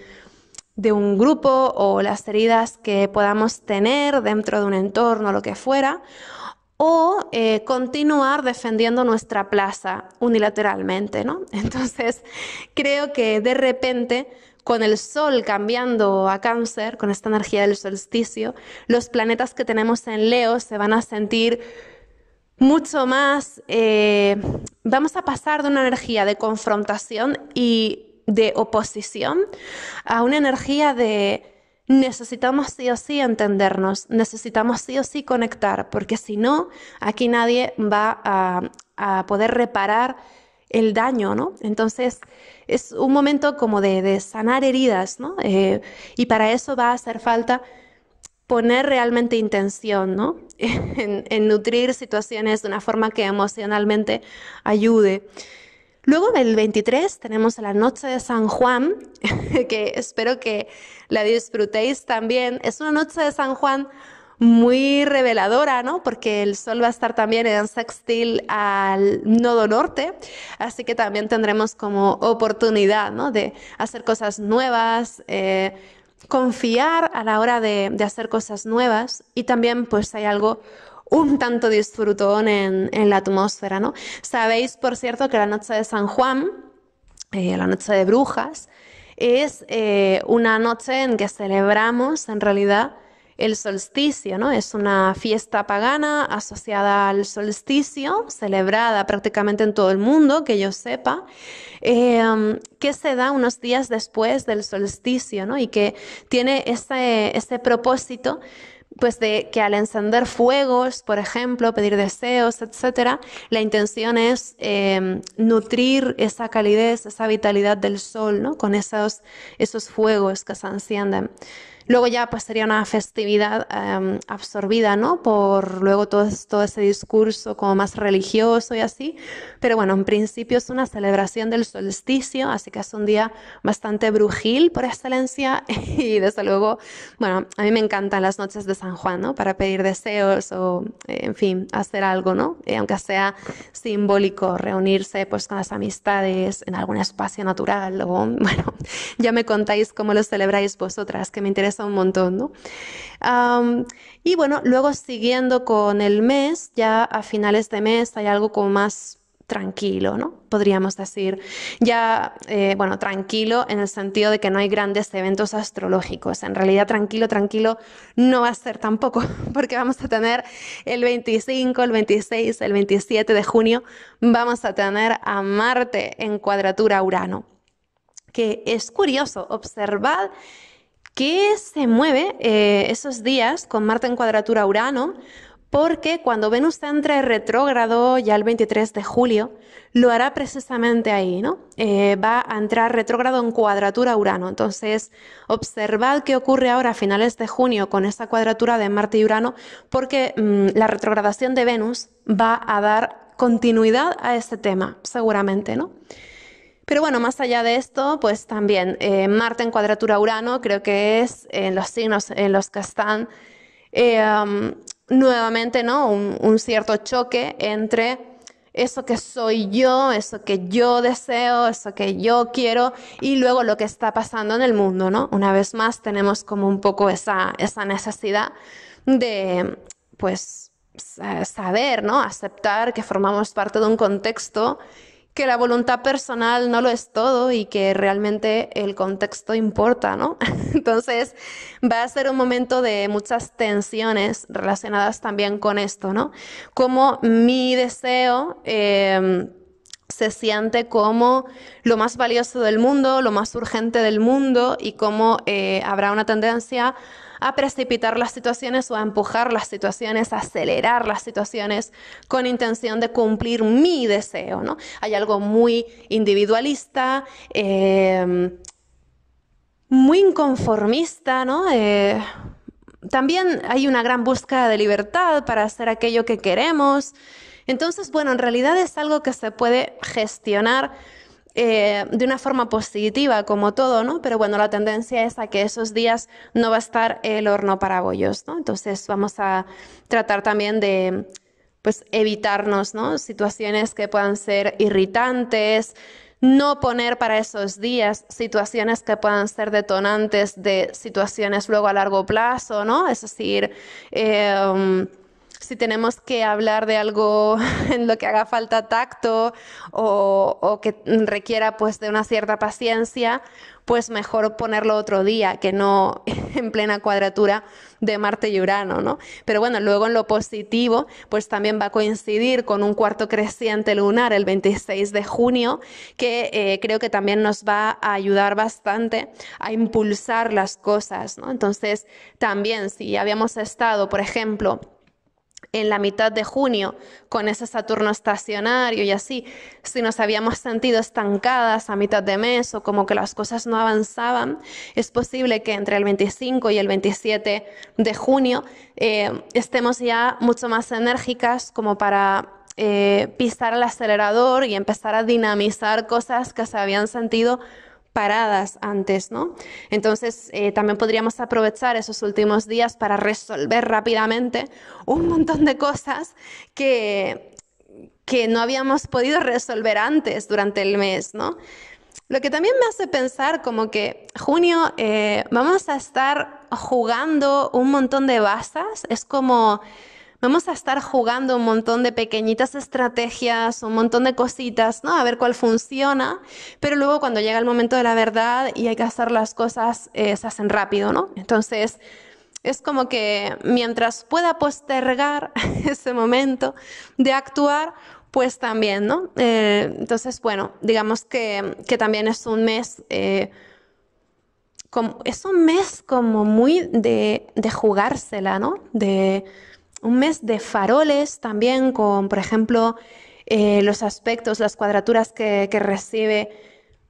un grupo o las heridas que podamos tener dentro de un entorno, lo que fuera, o continuar defendiendo nuestra plaza unilateralmente, ¿no? Entonces, creo que de repente, con el Sol cambiando a Cáncer, con esta energía del solsticio, los planetas que tenemos en Leo se van a sentir mucho más, vamos a pasar de una energía de confrontación y de oposición a una energía de necesitamos sí o sí entendernos, necesitamos sí o sí conectar, porque si no, aquí nadie va a poder reparar el daño, ¿no? Entonces es un momento como de sanar heridas, ¿no? Y para eso va a hacer falta poner realmente intención, ¿no? En nutrir situaciones de una forma que emocionalmente ayude. Luego el 23 tenemos la noche de San Juan, que espero que la disfrutéis también. Es una noche de San Juan muy reveladora, ¿no? Porque el sol va a estar también en sextil al nodo norte, así que también tendremos como oportunidad, ¿no? De hacer cosas nuevas, confiar a la hora de hacer cosas nuevas, y también pues hay algo un tanto disfrutón en la atmósfera, ¿no? Sabéis, por cierto, que la noche de San Juan, la noche de brujas, es una noche en que celebramos en realidad el solsticio, ¿no? Es una fiesta pagana asociada al solsticio, celebrada prácticamente en todo el mundo, que yo sepa, que se da unos días después del solsticio, ¿no? Y que tiene ese propósito, pues de que al encender fuegos, por ejemplo, pedir deseos, etcétera, la intención es nutrir esa calidez, esa vitalidad del sol, ¿no? Con esos fuegos que se encienden. Luego ya pues sería una festividad absorbida, ¿no? Por luego todo ese discurso como más religioso y así. Pero bueno, en principio es una celebración del solsticio, así que es un día bastante brujil por excelencia y desde luego, bueno, a mí me encantan las noches de San Juan, ¿no? Para pedir deseos o, en fin, hacer algo, ¿no? Aunque sea simbólico, reunirse pues con las amistades en algún espacio natural o, bueno, ya me contáis cómo lo celebráis vosotras, que me interesa un montón, ¿no? Y bueno, luego siguiendo con el mes, ya a finales de mes hay algo como más tranquilo, ¿no? Podríamos decir. Ya, bueno, tranquilo en el sentido de que no hay grandes eventos astrológicos. En realidad, tranquilo no va a ser tampoco, porque vamos a tener el 25, el 26, el 27 de junio, vamos a tener a Marte en cuadratura a Urano, que es curioso, observad que se mueve esos días con Marte en cuadratura a Urano, porque cuando Venus entre retrógrado ya el 23 de julio, lo hará precisamente ahí, ¿no? Va a entrar retrógrado en cuadratura a Urano. Entonces, observad qué ocurre ahora a finales de junio con esa cuadratura de Marte y Urano, porque la retrogradación de Venus va a dar continuidad a ese tema, seguramente, ¿no? Pero bueno, más allá de esto, pues también Marte en cuadratura a Urano creo que es en los signos en los que están nuevamente, ¿no? Un cierto choque entre eso que soy yo, eso que yo deseo, eso que yo quiero y luego lo que está pasando en el mundo, ¿no? Una vez más tenemos como un poco esa necesidad de, pues, saber, ¿no? Aceptar que formamos parte de un contexto, que la voluntad personal no lo es todo y que realmente el contexto importa, ¿no? Entonces va a ser un momento de muchas tensiones relacionadas también con esto, ¿no? Como mi deseo se siente como lo más valioso del mundo, lo más urgente del mundo, y cómo habrá una tendencia a precipitar las situaciones o a empujar las situaciones, a acelerar las situaciones con intención de cumplir mi deseo, ¿no? Hay algo muy individualista, muy inconformista, ¿no? También hay una gran búsqueda de libertad para hacer aquello que queremos. Entonces, bueno, en realidad es algo que se puede gestionar de una forma positiva, como todo, ¿no? Pero bueno, la tendencia es a que esos días no va a estar el horno para bollos, ¿no? Entonces vamos a tratar también de, pues, evitarnos, ¿no? Situaciones que puedan ser irritantes, no poner para esos días situaciones que puedan ser detonantes de situaciones luego a largo plazo, ¿no? Es decir, si tenemos que hablar de algo en lo que haga falta tacto o que requiera pues de una cierta paciencia, pues mejor ponerlo otro día que no en plena cuadratura de Marte y Urano, ¿no? Pero bueno, luego en lo positivo, pues también va a coincidir con un cuarto creciente lunar el 26 de junio, que creo que también nos va a ayudar bastante a impulsar las cosas, ¿no? Entonces, también si habíamos estado, por ejemplo, en la mitad de junio con ese Saturno estacionario y así, si nos habíamos sentido estancadas a mitad de mes o como que las cosas no avanzaban, es posible que entre el 25 y el 27 de junio estemos ya mucho más enérgicas como para pisar el acelerador y empezar a dinamizar cosas que se habían sentido paradas antes, ¿no? Entonces, también podríamos aprovechar esos últimos días para resolver rápidamente un montón de cosas que no habíamos podido resolver antes durante el mes, ¿no? Lo que también me hace pensar como que junio vamos a estar jugando un montón de bazas, es como vamos a estar jugando un montón de pequeñitas estrategias, un montón de cositas, ¿no? A ver cuál funciona, pero luego cuando llega el momento de la verdad y hay que hacer las cosas, se hacen rápido, ¿no? Entonces, es como que mientras pueda postergar ese momento de actuar, pues también, ¿no? Entonces, bueno, digamos que también es un mes... es un mes como muy de jugársela, ¿no? Un mes de faroles también con, por ejemplo, los aspectos, las cuadraturas que recibe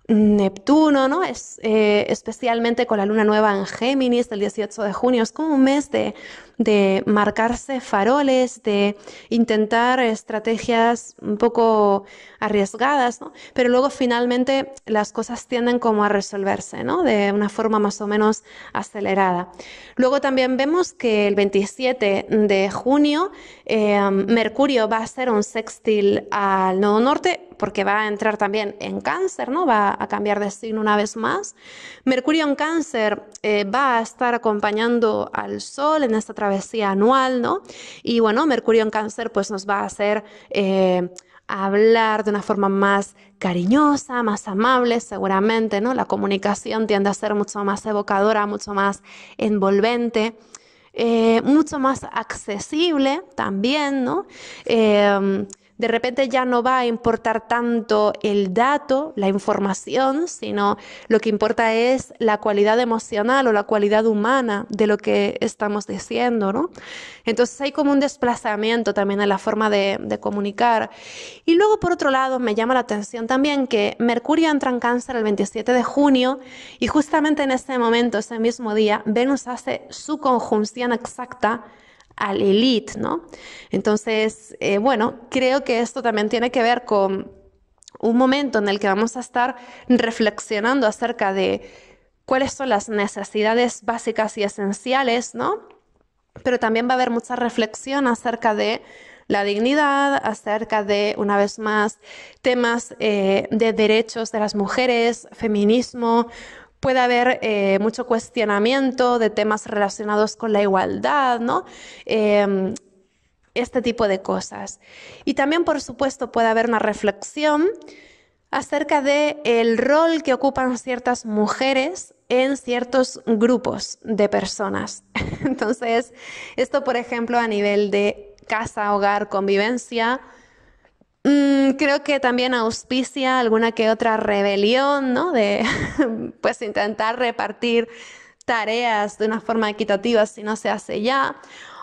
Neptuno, ¿no? Especialmente con la luna nueva en Géminis del 18 de junio. Es como un mes de marcarse faroles, de intentar estrategias un poco arriesgadas, ¿no? Pero luego finalmente las cosas tienden como a resolverse, ¿no? De una forma más o menos acelerada. Luego también vemos que el 27 de junio Mercurio va a hacer un sextil al nodo norte porque va a entrar también en Cáncer, ¿no? Va a cambiar de signo una vez más. Mercurio en Cáncer va a estar acompañando al Sol en esta travesía anual, ¿no? Y bueno, Mercurio en Cáncer pues nos va a hacer hablar de una forma más cariñosa, más amable, seguramente, ¿no? La comunicación tiende a ser mucho más evocadora, mucho más envolvente. Mucho más accesible también, ¿no? De repente ya no va a importar tanto el dato, la información, sino lo que importa es la cualidad emocional o la cualidad humana de lo que estamos diciendo, ¿no? Entonces hay como un desplazamiento también en la forma de comunicar. Y luego, por otro lado, me llama la atención también que Mercurio entra en Cáncer el 27 de junio y justamente en ese momento, ese mismo día, Venus hace su conjunción exacta al Lilith, ¿no? Entonces, bueno, creo que esto también tiene que ver con un momento en el que vamos a estar reflexionando acerca de cuáles son las necesidades básicas y esenciales, ¿no? Pero también va a haber mucha reflexión acerca de la dignidad, acerca de, una vez más, temas de derechos de las mujeres, feminismo. Puede haber mucho cuestionamiento de temas relacionados con la igualdad, ¿no? Este tipo de cosas. Y también, por supuesto, puede haber una reflexión acerca de el rol que ocupan ciertas mujeres en ciertos grupos de personas. Entonces, esto, por ejemplo, a nivel de casa, hogar, convivencia, creo que también auspicia alguna que otra rebelión, ¿no? De pues intentar repartir tareas de una forma equitativa si no se hace ya.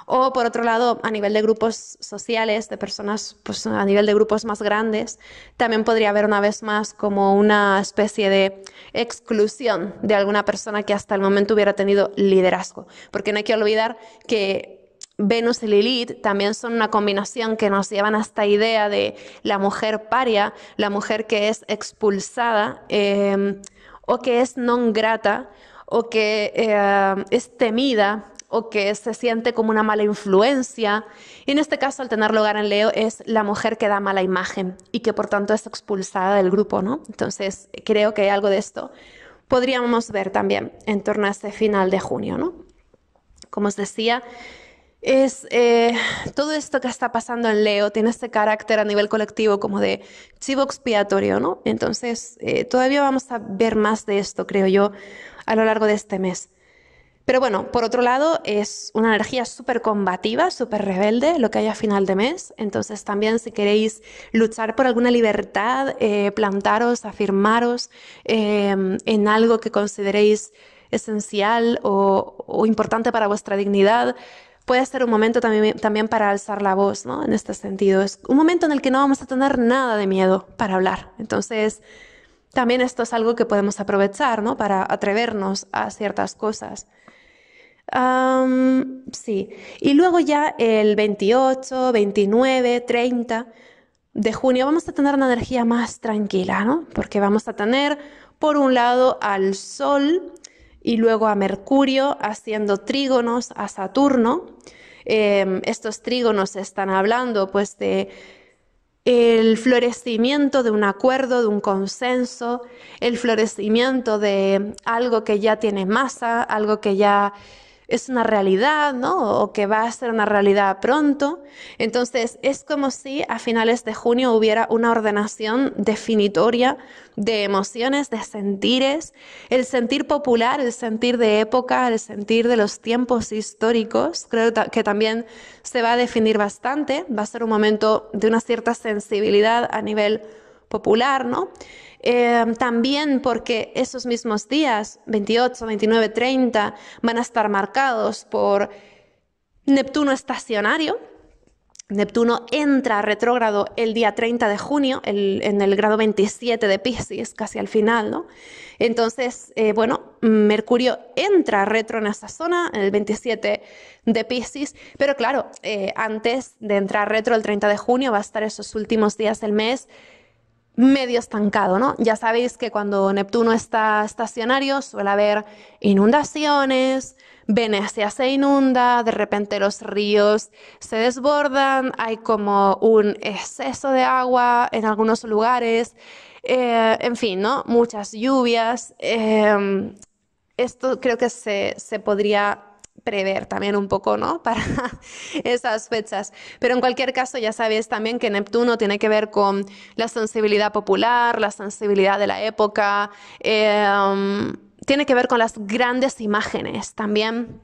O por otro lado, a nivel de grupos sociales, de personas, pues a nivel de grupos más grandes, también podría haber una vez más como una especie de exclusión de alguna persona que hasta el momento hubiera tenido liderazgo. Porque no hay que olvidar que Venus y Lilith también son una combinación que nos llevan a esta idea de la mujer paria, la mujer que es expulsada o que es non grata o que es temida o que se siente como una mala influencia. Y en este caso, al tener lugar en Leo, es la mujer que da mala imagen y que por tanto es expulsada del grupo, ¿no? Entonces, creo que algo de esto podríamos ver también en torno a este final de junio, ¿no? Como os decía, Es todo esto que está pasando en Leo tiene este carácter a nivel colectivo como de chivo expiatorio, ¿no? Entonces, todavía vamos a ver más de esto, creo yo, a lo largo de este mes. Pero bueno, por otro lado, es una energía súper combativa, súper rebelde, lo que hay a final de mes. Entonces también si queréis luchar por alguna libertad, plantaros, afirmaros en algo que consideréis esencial o importante para vuestra dignidad, puede ser un momento también para alzar la voz, ¿no? En este sentido, es un momento en el que no vamos a tener nada de miedo para hablar. Entonces, también esto es algo que podemos aprovechar, ¿no? Para atrevernos a ciertas cosas. Sí, y luego ya el 28, 29, 30 de junio vamos a tener una energía más tranquila, ¿no? Porque vamos a tener, por un lado, al Sol y luego a Mercurio haciendo trígonos a Saturno. Estos trígonos están hablando, pues, de el florecimiento de un acuerdo, de un consenso, el florecimiento de algo que ya tiene masa, algo que ya es una realidad, ¿no? O que va a ser una realidad pronto. Entonces, es como si a finales de junio hubiera una ordenación definitoria de emociones, de sentires, el sentir popular, el sentir de época, el sentir de los tiempos históricos. Creo que también se va a definir bastante, va a ser un momento de una cierta sensibilidad a nivel popular, ¿no? También porque esos mismos días, 28, 29, 30, van a estar marcados por Neptuno estacionario. Neptuno entra retrógrado el día 30 de junio, en el grado 27 de Piscis, casi al final, ¿no? Entonces, bueno, Mercurio entra retro en esa zona, en el 27 de Piscis, pero claro, antes de entrar retro el 30 de junio va a estar esos últimos días del mes medio estancado, ¿no? Ya sabéis que cuando Neptuno está estacionario suele haber inundaciones, Venecia se inunda, de repente los ríos se desbordan, hay como un exceso de agua en algunos lugares, en fin, ¿no? Muchas lluvias. Esto creo que se podría prever también un poco, ¿no? Para esas fechas. Pero en cualquier caso, ya sabéis también que Neptuno tiene que ver con la sensibilidad popular, la sensibilidad de la época, tiene que ver con las grandes imágenes también.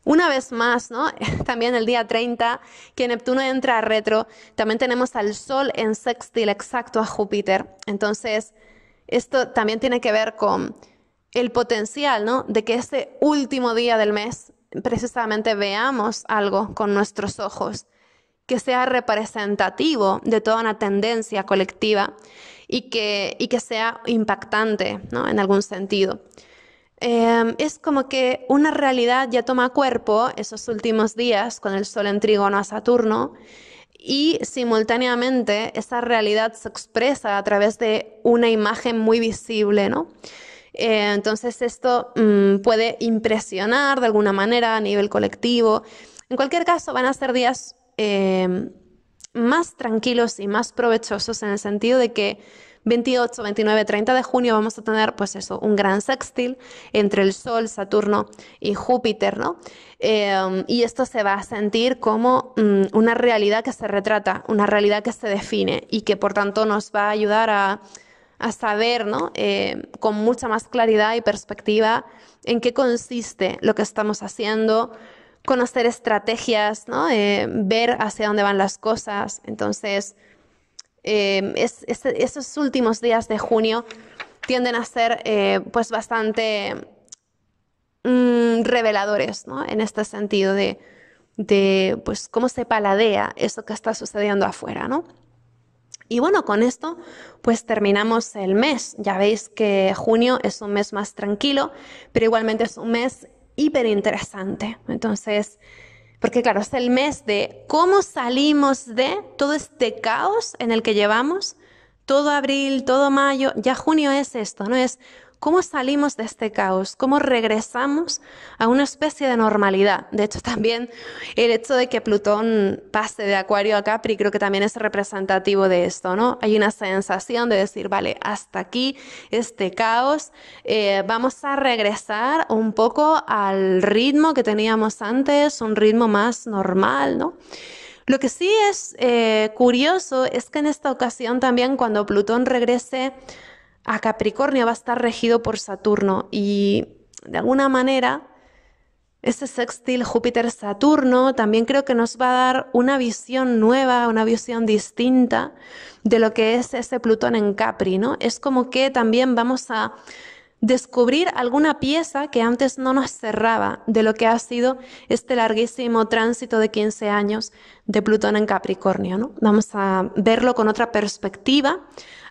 Una vez más, ¿no? También el día 30, que Neptuno entra a retro, también tenemos al Sol en sextil exacto a Júpiter. Entonces, esto también tiene que ver con el potencial, ¿no? De que ese último día del mes precisamente veamos algo con nuestros ojos que sea representativo de toda una tendencia colectiva y que sea impactante, ¿no? En algún sentido. Es como que una realidad ya toma cuerpo esos últimos días con el Sol en trígono a Saturno y simultáneamente esa realidad se expresa a través de una imagen muy visible, ¿no? Entonces esto puede impresionar de alguna manera a nivel colectivo. En cualquier caso, van a ser días más tranquilos y más provechosos en el sentido de que 28, 29, 30 de junio vamos a tener, pues eso, un gran sextil entre el Sol, Saturno y Júpiter, ¿no? Y esto se va a sentir como una realidad que se retrata, una realidad que se define y que por tanto nos va a ayudar a saber, ¿no? Con mucha más claridad y perspectiva en qué consiste lo que estamos haciendo, conocer estrategias, ¿no? Ver hacia dónde van las cosas. Entonces, esos últimos días de junio tienden a ser pues bastante reveladores, ¿no? En este sentido de pues cómo se paladea eso que está sucediendo afuera, ¿no? Y bueno, con esto pues terminamos el mes. Ya veis que junio es un mes más tranquilo, pero igualmente es un mes hiper interesante. Entonces, porque claro, es el mes de cómo salimos de todo este caos en el que llevamos todo abril, todo mayo. Ya junio es esto, ¿no? Es ¿Cómo salimos de este caos? ¿Cómo regresamos a una especie de normalidad? De hecho, también el hecho de que Plutón pase de Acuario a Capri creo que también es representativo de esto, ¿no? Hay una sensación de decir, vale, hasta aquí este caos, vamos a regresar un poco al ritmo que teníamos antes, un ritmo más normal, ¿no? Lo que sí es curioso es que en esta ocasión también cuando Plutón regrese a Capricornio va a estar regido por Saturno y de alguna manera ese sextil Júpiter-Saturno también creo que nos va a dar una visión nueva, una visión distinta de lo que es ese Plutón en Capri, ¿no? Es como que también vamos a descubrir alguna pieza que antes no nos cerraba de lo que ha sido este larguísimo tránsito de 15 años de Plutón en Capricornio, ¿no? Vamos a verlo con otra perspectiva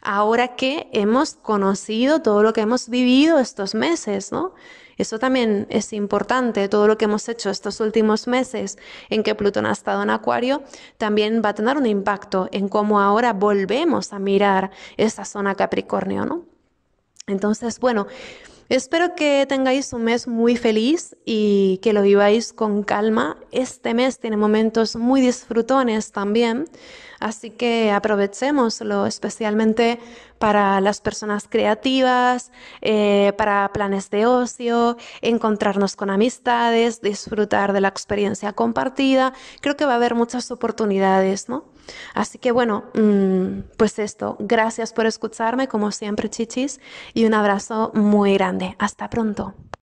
ahora que hemos conocido todo lo que hemos vivido estos meses, ¿no? Eso también es importante, todo lo que hemos hecho estos últimos meses en que Plutón ha estado en Acuario, también va a tener un impacto en cómo ahora volvemos a mirar esa zona Capricornio, ¿no? Entonces, bueno, espero que tengáis un mes muy feliz y que lo viváis con calma. Este mes tiene momentos muy disfrutones también, así que aprovechémoslo, especialmente para las personas creativas, para planes de ocio, encontrarnos con amistades, disfrutar de la experiencia compartida. Creo que va a haber muchas oportunidades, ¿no? Así que bueno, pues esto, gracias por escucharme como siempre, chichis, y un abrazo muy grande. Hasta pronto.